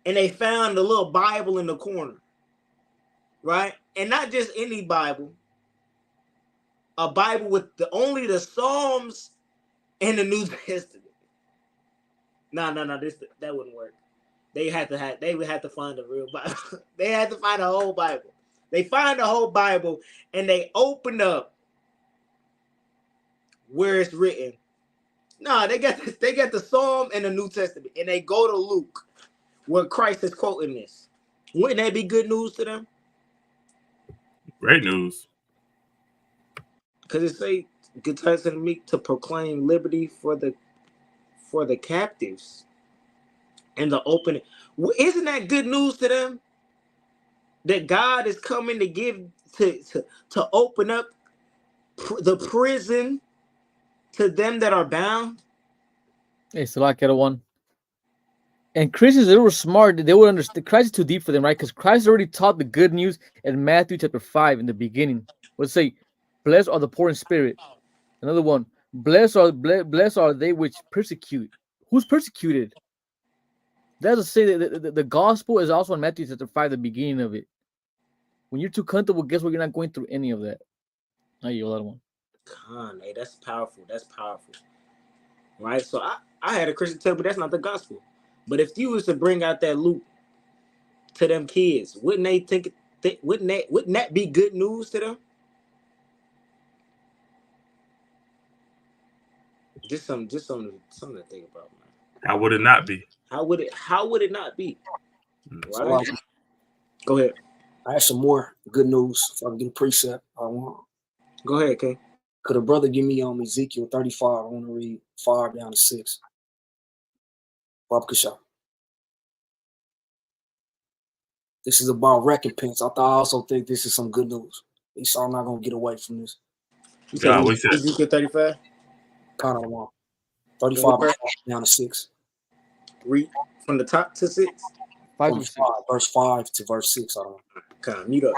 and they found a little Bible in the corner, right? And not just any Bible, a Bible with only the Psalms and the New Testament. No, that wouldn't work. They would have to find a real Bible. They had to find a whole Bible. They find the whole Bible and they open up where it's written. No, they got the Psalm and the New Testament, and they go to Luke, where Christ is quoting this. Wouldn't that be good news to them? Great news. Because it say, "Good times in the meek to proclaim liberty for the captives and the opening." Isn't that good news to them? That God is coming to give to open up the prison to them that are bound. Hey, so like other one. And Christians, they were smart. They would understand. Christ is too deep for them, right? Because Christ already taught the good news in Matthew chapter 5 in the beginning. Let's say, "Blessed are the poor in spirit." Another one, blessed are they which persecute. Who's persecuted? That doesn't say that the gospel is also in Matthew chapter 5, the beginning of it. When you're too comfortable, guess what? You're not going through any of that. I you another one. Hey, that's powerful. That's powerful. Right? So I had a Christian tell me that's not the gospel. But if you was to bring out that Luke to them kids, wouldn't they think wouldn't that be good news to them? Just something to think about, man. How would it not be? How would it not be? So Right? Go ahead. I have some more good news. If I can get a precept, I want. Go ahead, King. Could a brother give me Ezekiel 35? I want to read 5 down to 6. Bob Kasha. This is about recompense. I also think this is some good news. Esau not gonna get away from this. You said Ezekiel 35? Kind of want 35 down to 6. Read from the top to 6. Verse 5 to verse 6. I don't know. Kind of mute up.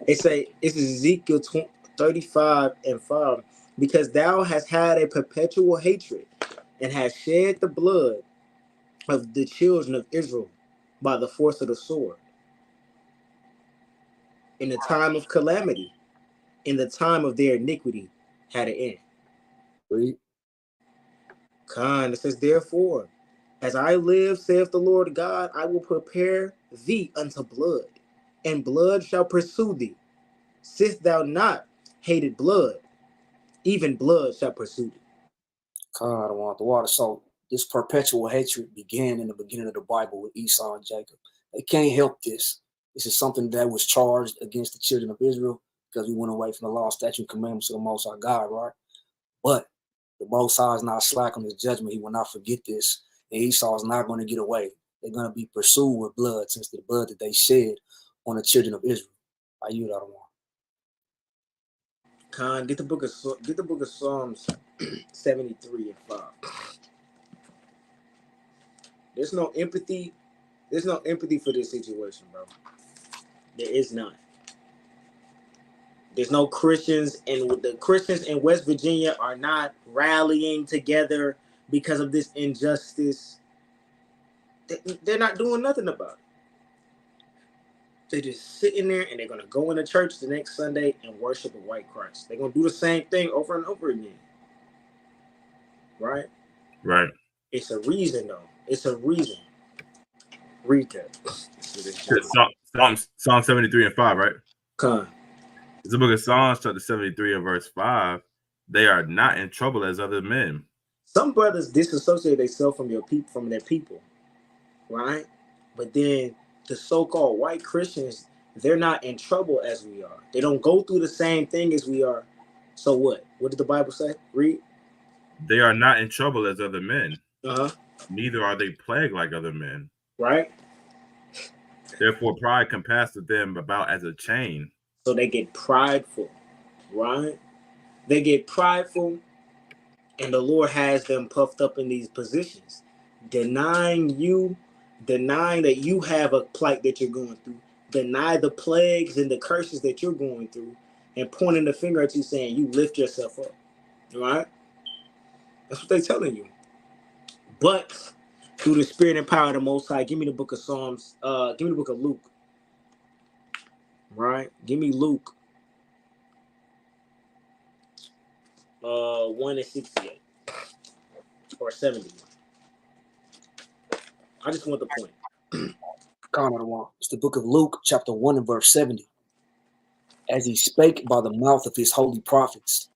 It's Ezekiel 35 and 5. Because thou hast had a perpetual hatred and hast shed the blood of the children of Israel by the force of the sword. In the time of calamity, in the time of their iniquity, had an end. Read. It says, therefore, as I live, saith the Lord God, I will prepare thee unto blood, and blood shall pursue thee. Seest thou not hated blood, even blood shall pursue thee. I don't want the water. So this perpetual hatred began in the beginning of the Bible with Esau and Jacob. They can't help this. This is something that was charged against the children of Israel because we went away from the law, statute, and commandments of the Most High God, right? But the Most High is not slack on his judgment. He will not forget this. And Esau is not going to get away. They're going to be pursued with blood, since the blood that they shed on the children of Israel. I yield out of one. Get the book of Psalms 73 and 5. There's no empathy for this situation, bro. There is none. There's no Christians, and the Christians in West Virginia are not rallying together because of this injustice. They're not doing nothing about it. They're just sitting there, and they're going to go into church the next Sunday and worship a white Christ. They're going to do the same thing over and over again. Right? Right. It's a reason, though. It's a reason. Recap. Psalm 73 and 5, right? It's the book of Psalms, chapter 73 and verse 5. They are not in trouble as other men. Some brothers disassociate themselves from their people, right? But then the so-called white Christians, they're not in trouble as we are. They don't go through the same thing as we are. So what? What did the Bible say? Read. They are not in trouble as other men. Uh-huh. Neither are they plagued like other men. Right. Therefore, pride compasseth them about as a chain. So they get prideful, right? They get prideful, and the Lord has them puffed up in these positions, denying that you have a plight that you're going through, deny the plagues and the curses that you're going through, and pointing the finger at you saying you lift yourself up, right? That's what they're telling you. But through the spirit and power of the Most High, give me the book of Psalms, give me the book of Luke. Right? Give me Luke 1 and 68 or 70. I just want the point. It's the book of Luke, chapter 1 and verse 70. As he spake by the mouth of his holy prophets,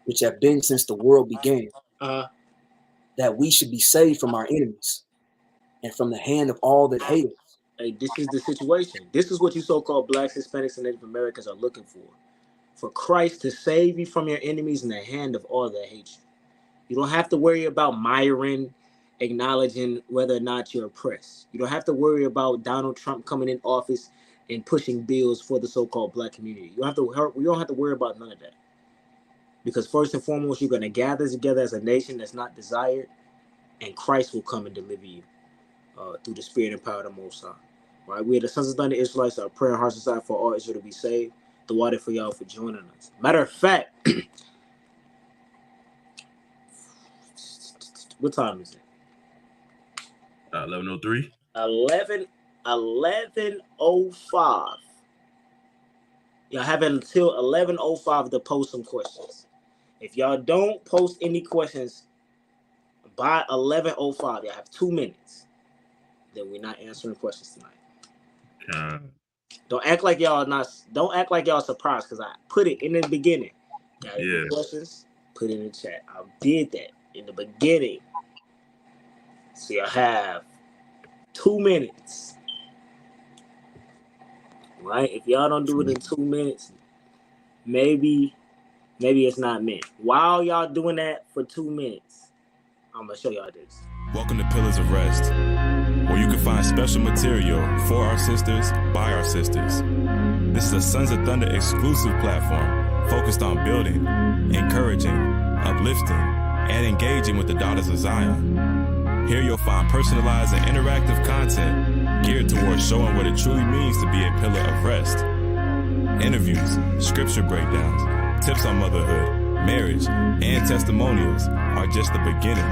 which have been since the world began, that we should be saved from our enemies and from the hand of all that hate us. Hey, this is the situation. This is what you so-called blacks, Hispanics, and Native Americans are looking for Christ to save you from your enemies in the hand of all that hate you. You don't have to worry about Myron acknowledging whether or not you're oppressed. You don't have to worry about Donald Trump coming in office and pushing bills for the so-called black community. You don't have to worry about none of that. Because first and foremost, you're going to gather together as a nation that's not desired, and Christ will come and deliver you through the spirit and power of the Most High. Right? We are the Sons of Thunder Israelites. Our prayer and hearts desire for all Israel to be saved. The water for y'all for joining us. Matter of fact, what time is it? 11:03. 11:05. Y'all have until 11:05 to post some questions. If y'all don't post any questions by 11:05, y'all have 2 minutes. Then we're not answering questions tonight. Don't act like y'all surprised because I put it in the beginning. Got any questions? Put it in the chat. I did that in the beginning. So you have 2 minutes. Right? If y'all don't do it in 2 minutes, maybe it's not meant. While y'all doing that for 2 minutes, I'm gonna show y'all this. Welcome to Pillars of Rest, where you can find special material for our sisters, by our sisters. This is a Sons of Thunder exclusive platform focused on building, encouraging, uplifting, and engaging with the daughters of Zion. Here you'll find personalized and interactive content geared towards showing what it truly means to be a pillar of rest. Interviews, scripture breakdowns, tips on motherhood, marriage, and testimonials are just the beginning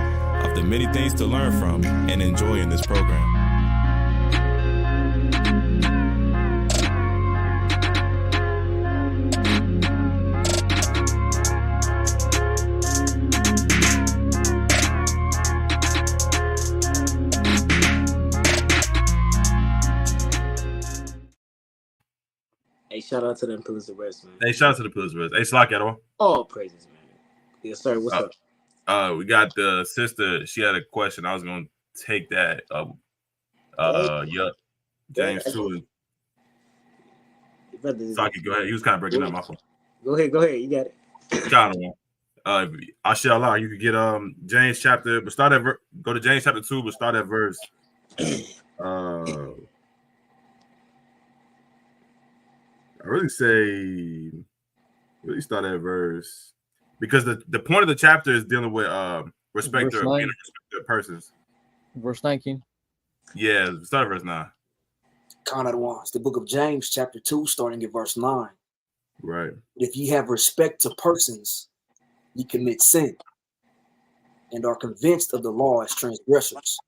of the many things to learn from and enjoy in this program. Hey, shout out to them Pillars of Rest, man. Hey, shout out to the Pillars of Rest. Hey, Slack at all. All praises, man. Yes, sir. What's up? We got the sister. She had a question. I was gonna take that. Yeah, James too. Saki, go ahead. He was kind of breaking up my phone. Go ahead. You got it. Kind of. I shall allow you could get James chapter, but start at go to James chapter 2, but start at verse. I really start at verse, because the point of the chapter is dealing with respect of persons. Verse 19. Yeah, start at verse 9. Conrad wants the book of James, chapter 2, starting at verse 9. Right. If ye have respect to persons, ye commit sin, and are convinced of the law as transgressors.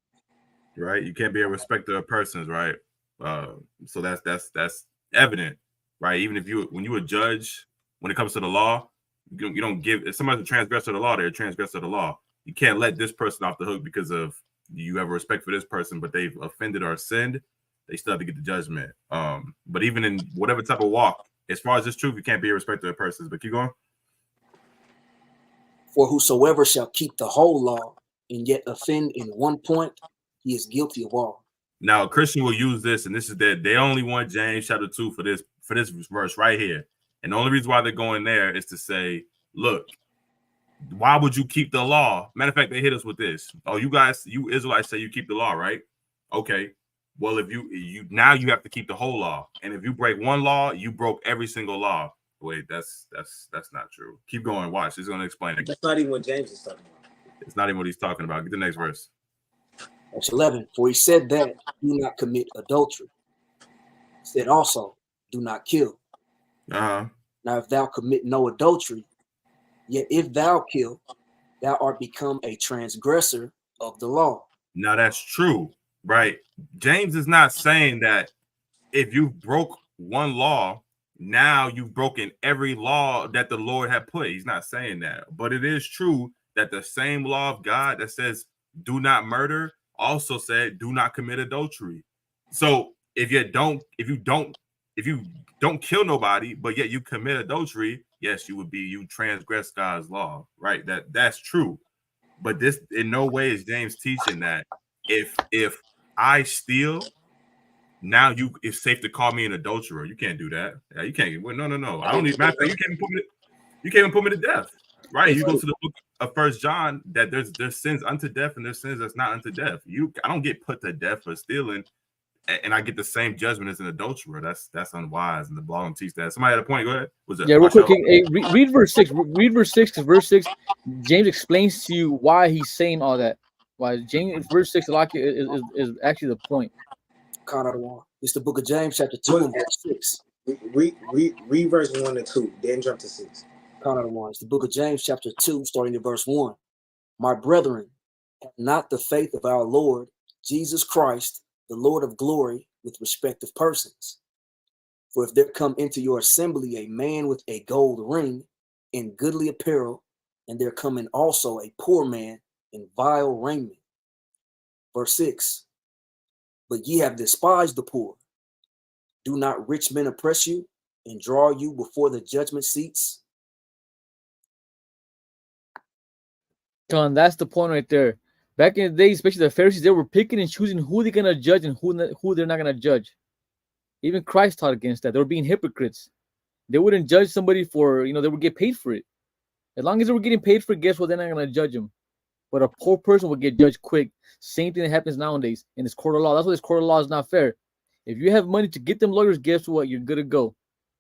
Right. You can't be a respecter of persons, right? So that's evident, right? Even if when you a judge, when it comes to the law, you don't give, if somebody's a transgressor of the law, they're a transgressor of the law. You can't let this person off the hook because of you have a respect for this person, but they've offended or sinned. They still have to get the judgment. But even in whatever type of walk, as far as this truth, you can't be a respecter of persons. But keep going. For whosoever shall keep the whole law and yet offend in one point, he is guilty of all. Now, a Christian will use this, and this is that they only want James chapter 2 for this verse right here. And the only reason why they're going there is to say, look, why would you keep the law? Matter of fact, they hit us with this. Oh, you Israelites say you keep the law, right? Okay. Well, if you now you have to keep the whole law. And if you break one law, you broke every single law. Wait, that's not true. Keep going. Watch. He's going to explain it. That's not even what James is talking about. It's not even what he's talking about. Get the next verse. Verse 11. For he said that, do not commit adultery. He said also, do not kill. Uh-huh. Now, if thou commit no adultery, yet if thou kill, thou art become a transgressor of the law. Now, that's true, right? James is not saying that if you broke one law, now you've broken every law that the Lord had put. He's not saying that. But it is true that the same law of God that says do not murder also said do not commit adultery. So if you don't kill nobody, but yet you commit adultery, yes, you transgress God's law, right? That's true. But this in no way is James teaching that if I steal, now it's safe to call me an adulterer. You can't do that. Yeah, you can't. Well, no. I don't need. Matter of fact, you can't even put me to death, right? You go to the book of 1 John that there's sins unto death and there's sins that's not unto death. I don't get put to death for stealing, and I get the same judgment as an adulterer. That's unwise, and the law don't teach that. Somebody had a point. Go ahead. Yeah, real quick. Hey, read verse 6. Read verse 6 because verse 6, James explains to you why he's saying all that. Why James verse 6 is actually the point. It's the book of James, chapter 2, and verse 6. Read verse 1 and 2, then jump to 6. It's the book of James, chapter 2, starting at verse 1. My brethren, have not the faith of our Lord Jesus Christ, the Lord of glory, with respect of persons. For if there come into your assembly a man with a gold ring in goodly apparel, and there come in also a poor man in vile raiment. Verse 6. But ye have despised the poor. Do not rich men oppress you and draw you before the judgment seats? John, that's the point right there. Back in the day, especially the Pharisees, they were picking and choosing who they're gonna judge and who they're not gonna judge. Even Christ taught against that. They were being hypocrites. They wouldn't judge somebody for, they would get paid for it. As long as they were getting paid for it, guess what? They're not gonna judge them. But a poor person would get judged quick. Same thing that happens nowadays in this court of law. That's why this court of law is not fair. If you have money to get them lawyers, guess what? You're good to go.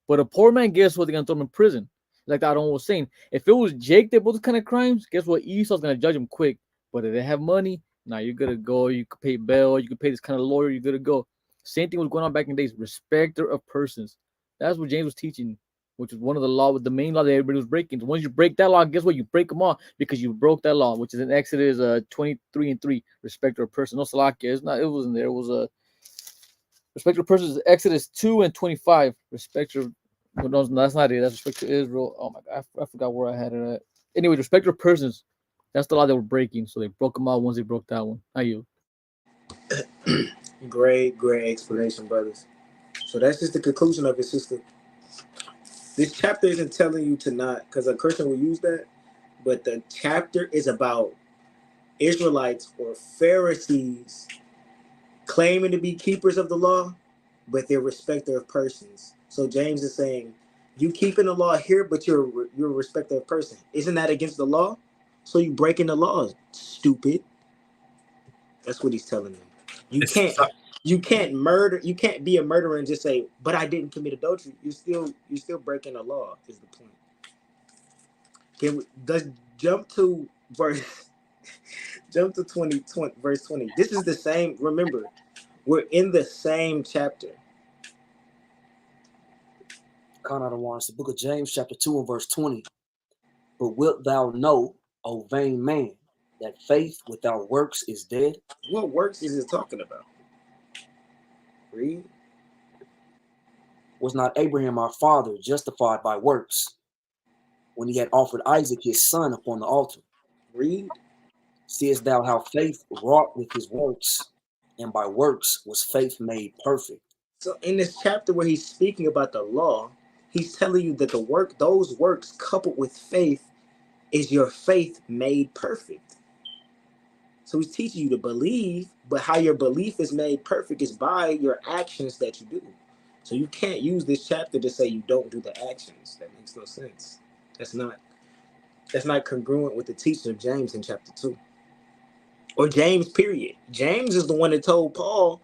But a poor man, guess what? They're gonna throw him in prison. Like that Adam was saying. If it was Jake that both kind of crimes, guess what? Esau's gonna judge him quick. But if they have money, now you're good to go. You could pay bail. You could pay this kind of lawyer. You're good to go. Same thing was going on back in the days. Respecter of persons. That's what James was teaching, which is one of the law, with the main law that everybody was breaking. So once you break that law, guess what? You break them all because you broke that law, which is in Exodus 23:3. Respecter of person. No Salakia. It's not. It wasn't there. It was a respecter of persons. Exodus 2:25. Respecter. No, that's not it. That's respect to Israel. Oh my God, I forgot where I had it at. Anyway, respect to persons. That's the law they were breaking. So they broke them out once they broke that one. How you? Great explanation, brothers. So that's just the conclusion of it, sister. This chapter isn't telling you to not, because a Christian will use that, but the chapter is about Israelites or Pharisees claiming to be keepers of the law, but they're respecter of persons. So James is saying, you keeping the law here, but you're a respecter of person. Isn't that against the law? So you breaking the laws, stupid. That's what he's telling them. You can't murder. You can't be a murderer and just say, but I didn't commit adultery. You're still breaking the law. Is the point? Let's jump to verse 20, verse 20. This is the same. Remember, we're in the same chapter. It's the book of James, chapter 2 and verse 20. But wilt thou know, O vain man, that faith without works is dead? What works is it talking about? Read. Was not Abraham our father justified by works when he had offered Isaac his son upon the altar? Read. Seest thou how faith wrought with his works, and by works was faith made perfect? So in this chapter where he's speaking about the law, he's telling you that those works coupled with faith is your faith made perfect. So he's teaching you to believe, but how your belief is made perfect is by your actions that you do. So you can't use this chapter to say you don't do the actions. That makes no sense. That's not congruent with the teaching of James in chapter 2. Or James, period. James is the one that told Paul,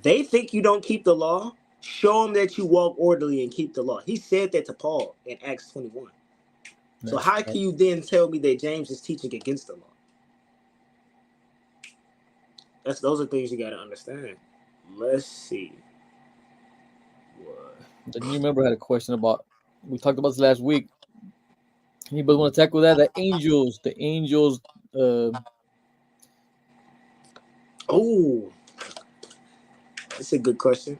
they think you don't keep the law. Show them that you walk orderly and keep the law. He said that to Paul in Acts 21. So how can you then tell me that James is teaching against the law? Those are things you got to understand. Let's see. Then you remember I had a question about, we talked about this last week. Anybody want to tackle that? The angels. Oh, that's a good question.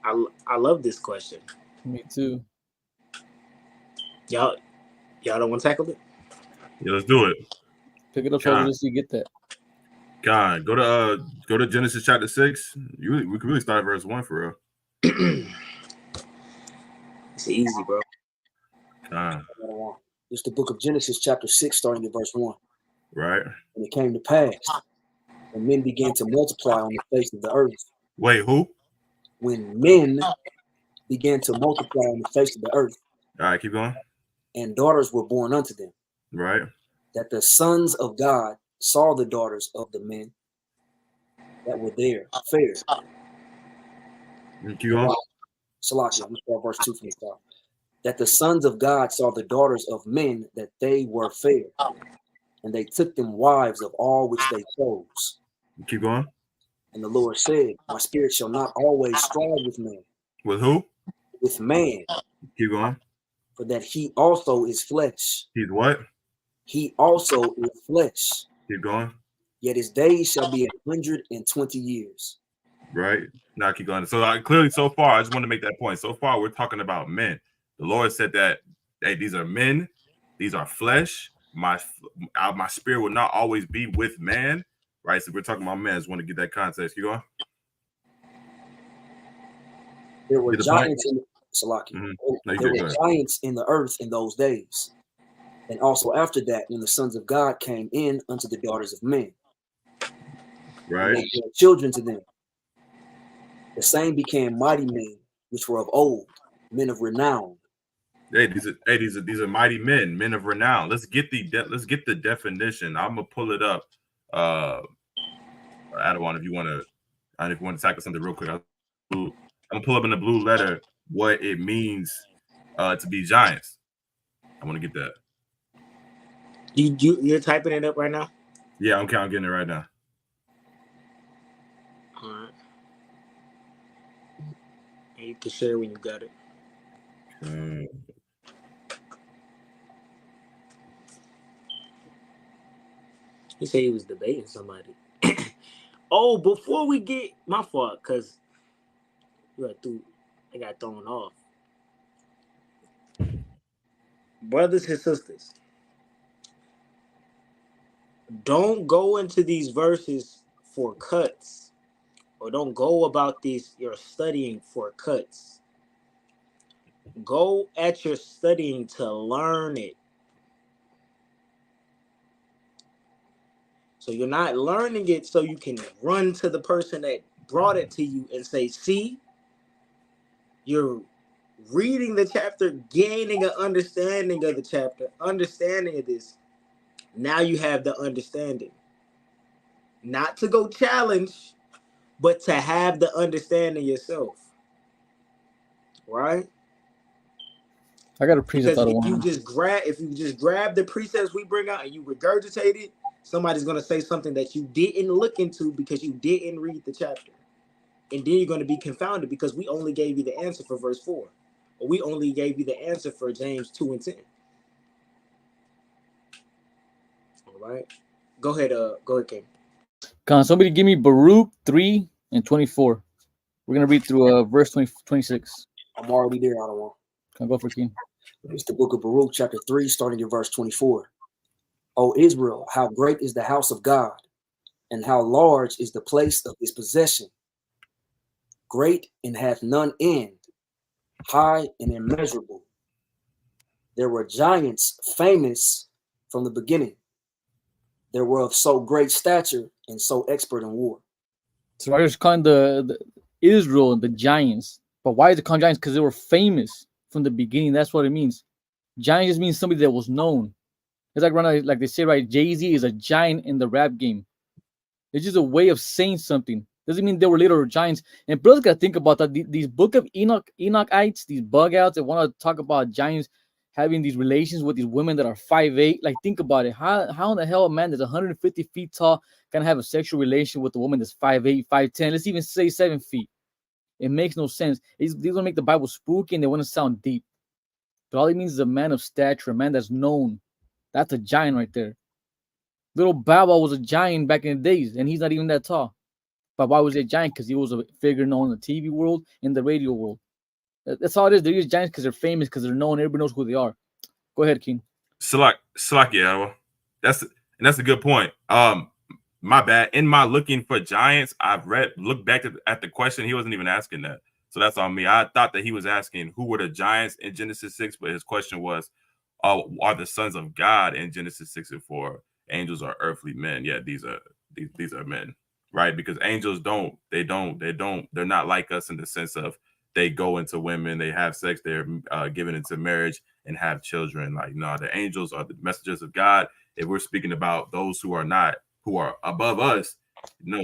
I love this question. Me too. Y'all don't want to tackle it? Yeah, let's do it. Pick it up so you get that. God, go to Genesis chapter 6. We could really start at verse 1 for real. It's easy, bro. It's the book of Genesis chapter 6, starting at verse 1. Right. And it came to pass when men began to multiply on the face of the earth. Wait, who? When men began to multiply on the face of the earth. All right, keep going. And daughters were born unto them. Right. That the sons of God saw the daughters of the men that were there fair. Keep going. Salakia, I'm going to start verse 2 from the top. That the sons of God saw the daughters of men that they were fair, and they took them wives of all which they chose. Keep going. And the Lord said, my spirit shall not always strive with man. With who? With man. Keep going. For that he also is flesh. He's what? He also is flesh. Keep going. Yet his days shall be 120 years. Right. Now keep going. So clearly, so far, I just want to make that point. So far, we're talking about men. The Lord said that, hey, these are men. These are flesh. My spirit will not always be with man. Right. So we're talking about men. I just want to get that context. Keep going. There were giants in the earth in those days. And also after that, when the sons of God came in unto the daughters of men, Right. they bore children to them. The same became mighty men, which were of old, men of renown. Hey, these are mighty men of renown. Let's get the definition. I'm gonna pull it up. Adawan, if you want to tackle something real quick, I'm gonna pull up in the blue letter what it means to be giants. I want to get that. You're typing it up right now? Yeah, I'm getting it right now. All right. And you can share when you got it. He said he was debating somebody. Oh, before we get my fault, because I got thrown off. Brothers and sisters, don't go into these verses for cuts, or don't go about this you're studying for cuts. Go at your studying to learn it. So you're not learning it so you can run to the person that brought it to you and say, see, you're reading the chapter, gaining an understanding of the chapter, understanding of this. Now you have the understanding. Not to go challenge, but to have the understanding yourself. Right? I got a precept. Because if you just grab the precepts we bring out and you regurgitate it, somebody's gonna say something that you didn't look into because you didn't read the chapter. And then you're gonna be confounded because we only gave you the answer for verse 4. Or we only gave you the answer for James 2 and 10. All right. Go ahead, King. Can somebody give me Baruch 3 and 24? We're gonna read through verse 26. I'm already there, Adawan. Can I go for King? It's the book of Baruch, chapter 3, starting at verse 24. O Israel, how great is the house of God, and how large is the place of his possession. Great and hath none end, high and immeasurable. There were giants famous from the beginning. They were of so great stature and so expert in war. So I just calling the Israel the giants. But why is it called giants? Because they were famous from the beginning. That's what it means. Giant just means somebody that was known. It's like right now, like they say, right? Jay-Z is a giant in the rap game. It's just a way of saying something. Doesn't mean they were little giants. And brothers gotta think about that. These book of Enochites, these bug outs that want to talk about giants having these relations with these women that are 5'8". Like, think about it. How in the hell a man that's 150 feet tall can have a sexual relation with a woman that's 5'8", 5'10"? Let's even say 7 feet. It makes no sense. These gonna make the Bible spooky and they want to sound deep. But all it means is a man of stature, a man that's known. That's a giant right there. Little Baba was a giant back in the days, and he's not even that tall. But why was he a giant? Because he was a figure known in the TV world, in the radio world. That's all it is. They're just giants because they're famous, because they're known. Everybody knows who they are. Go ahead, King. Yeah, that's a good point. My bad. In my looking for giants, I've looked back at the question. He wasn't even asking that, so that's on me. I thought that he was asking who were the giants in Genesis 6, but his question was, are the sons of God in Genesis 6 and 4 angels or earthly men? Yeah, these are men, right? Because angels they're not like us in the sense of they go into women, they have sex, they're given into marriage and have children. Like, no, the angels are the messengers of God. If we're speaking about those who are above us, no,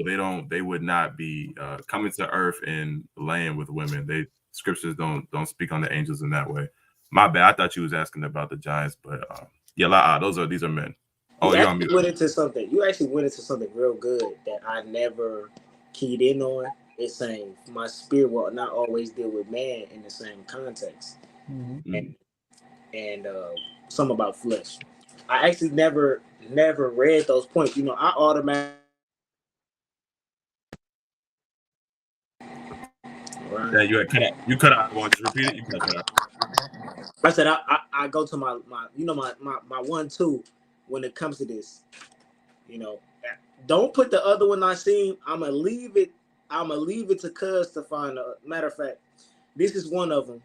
they would not be coming to earth and laying with women. Scriptures don't speak on the angels in that way. My bad. I thought you was asking about the giants, but yeah, these are men. Oh, you actually went into something. You actually went into something real good that I never keyed in on. It's saying my spirit will not always deal with man in the same context, and some about flesh. I actually never read those points. I automatically. Right. Yeah, you cut out. Want to repeat it? You cut out. I said I go to my 1-2 when it comes to this. Don't put the other one I seen. I'ma leave it to Cuz to find a matter of fact. This is one of them.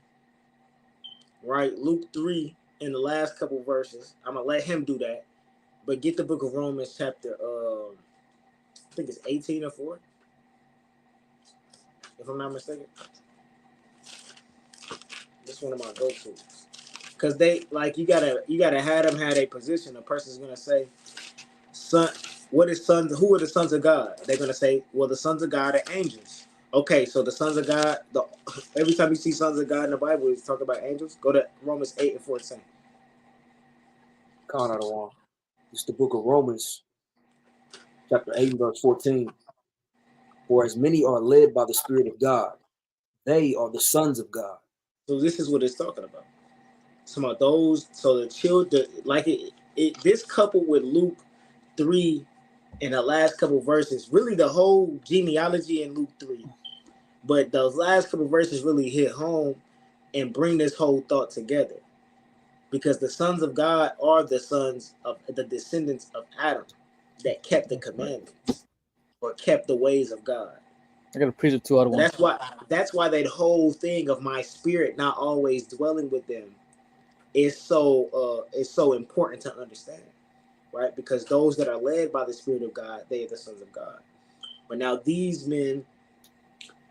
Right? Luke 3 in the last couple verses. I'm gonna let him do that. But get the book of Romans chapter I think it's 18 or 4. If I'm not mistaken. This is one of my go-tos. Cause they like you gotta have them have a position. A person's gonna say, "Son, who are the sons of God?" They're gonna say, "Well, the sons of God are angels." Okay, so the sons of God. Every time you see sons of God in the Bible, it's talking about angels. Go to Romans 8 and 14. It's the book of Romans, chapter 8, verse 14. For as many are led by the Spirit of God, they are the sons of God. So this is what it's talking about. Some of those. So the children, like this coupled with Luke 3 in the last couple verses, really the whole genealogy in Luke 3. But those last couple verses really hit home and bring this whole thought together. Because the sons of God are the sons of the descendants of Adam that kept the commandments or kept the ways of God. I got a preach it 2 out of 1. That's why that whole thing of my spirit not always dwelling with them is so important to understand, right? Because those that are led by the Spirit of God, they are the sons of God. But now these men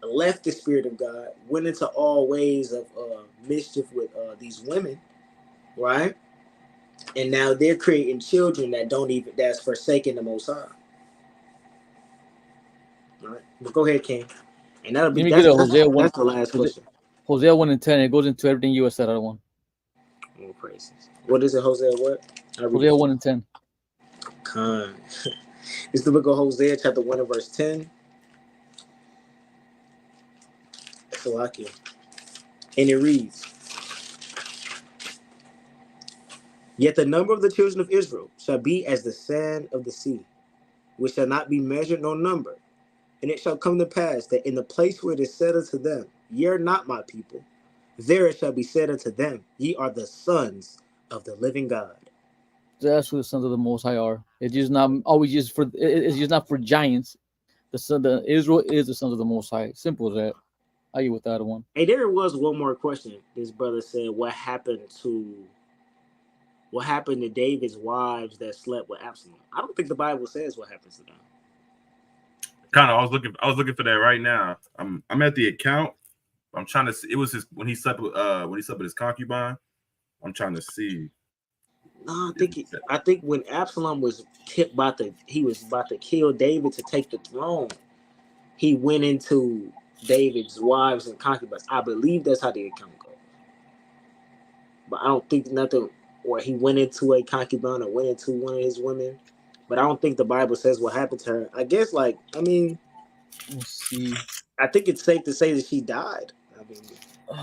left the Spirit of God, went into all ways of mischief with these women, right? And now they're creating children that's forsaking the Most High. All right, but go ahead, King. And that'll be that's the last question. Hosea 1 and 10. It goes into everything you said out of 1. More praises. What is it, Hosea? What? Hosea 1 and 10. Con. It's the book of Hosea, chapter 1 and verse 10. Salakia. And it reads, "Yet the number of the children of Israel shall be as the sand of the sea, which shall not be measured nor numbered. And it shall come to pass that in the place where it is said unto them, Ye are not my people, there it shall be said unto them, Ye are the sons of the living God." That's who the sons of the Most High are. It's just not always just for. It's just not for giants. The Israel is the sons of the Most High. Simple as that. I get with that one. Hey, there was one more question. This brother said, "What happened to David's wives that slept with Absalom?" I don't think the Bible says what happens to them. Kind of. I was looking for that right now. I'm at the account. I'm trying to see. It was when he slept with his concubine. I'm trying to see. No, I think when Absalom was about to kill David to take the throne, he went into David's wives and concubines. I believe that's how the account goes. But I don't think nothing, or he went into a concubine or went into one of his women. But I don't think the Bible says what happened to her. I guess, let's see. I think it's safe to say that she died. I mean,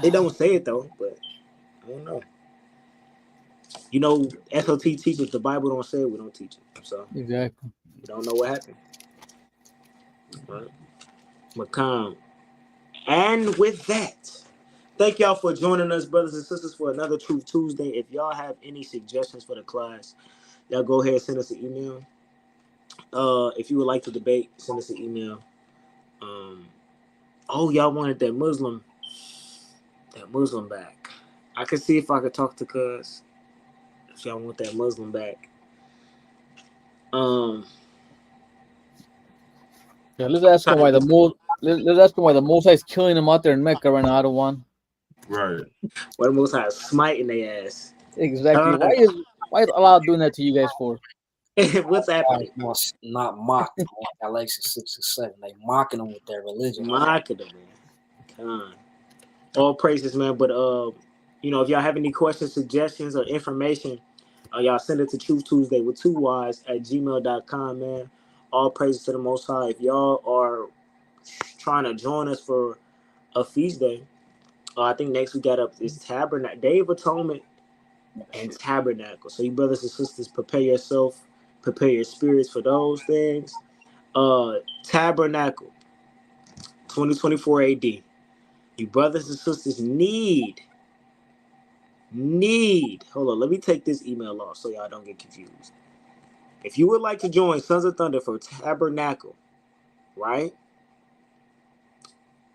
they don't say it though, but I don't know. You know, SOT teaches the Bible don't say it, we don't teach it. So exactly, we don't know what happened. Right. Macam. And with that, thank y'all for joining us, brothers and sisters, for another Truth Tuesday. If y'all have any suggestions for the class, y'all go ahead and send us an email. If you would like to debate, send us an email. Y'all wanted that Muslim back. I could see if I could talk to Cuz. If y'all want that Muslim back. Yeah, let's ask him why the Most High is killing them out there in Mecca right now. I don't want. Right. Why the Most High is smiting their ass. Exactly. Why is Allah doing that to you guys for? What's happening? Not mocked. Galatians 6 and 7. They mocking them with their religion. Mocking them, man. All praises, man. But if y'all have any questions, suggestions, or information, y'all send it to Truth Tuesday with 2 Y's at gmail.com, man. All praises to the Most High. If y'all are trying to join us for a feast day, I think next we got up is Tabernacle, Day of Atonement, and Tabernacle. So you brothers and sisters, prepare yourself, prepare your spirits for those things. Tabernacle, 2024 AD. You brothers and sisters need. Hold on, let me take this email off so y'all don't get confused. If you would like to join Sons of Thunder for Tabernacle, right?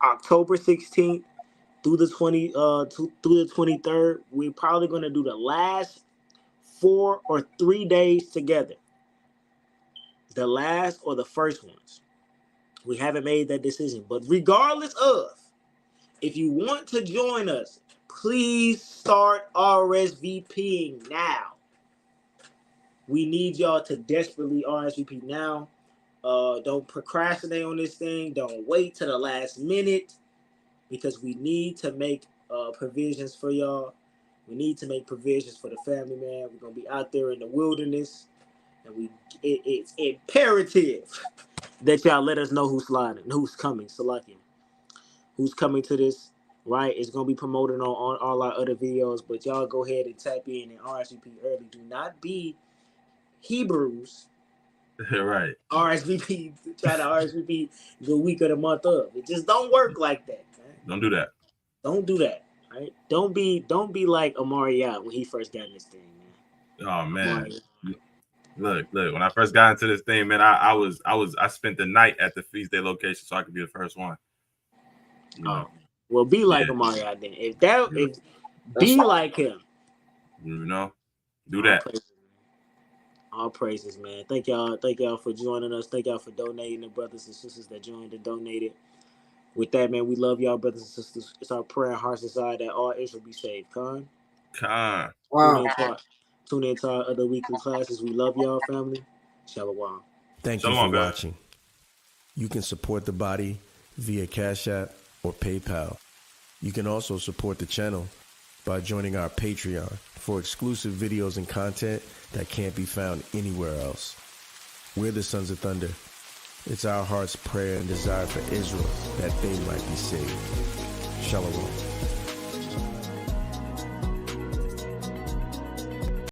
October 16th through the 23rd. We're probably going to do the last 4 or 3 days together. The last or the first ones. We haven't made that decision. But regardless of, if you want to join us, please start RSVPing now. We need y'all to desperately RSVP now. Don't procrastinate on this thing. Don't wait till the last minute, because we need to make provisions for y'all. We need to make provisions for the family, man. We're going to be out there in the wilderness, and it's imperative that y'all let us know who's sliding, who's coming, Salakia. Who's coming to this, right? It's going to be promoted on all our other videos, but y'all go ahead and tap in and RSVP early. Do not be Hebrews. Right. RSVP, try to RSVP the week of the month of. It just don't work like that, man. Don't do that. Don't do that, right? Don't be like Amariah when he first got in this thing, man. Oh man. Look, when I first got into this thing, man, I spent the night at the feast day location so I could be the first one. You know. Well, be like Amariah then. Be like him. You know, do that. All praises, man. Thank y'all for joining us. Thank y'all for donating, the brothers and sisters that joined and donated. With that, man, we love y'all, brothers and sisters. It's our prayer and heart's desire that all Israel be saved. Khan. Wow. Tune into our other weekly classes. We love y'all, family. Shalom. Thank you for watching. You can support the body via Cash App or PayPal. You can also support the channel by joining our Patreon for exclusive videos and content that can't be found anywhere else. We're the Sons of Thunder. It's our heart's prayer and desire for Israel that they might be saved. Shalom.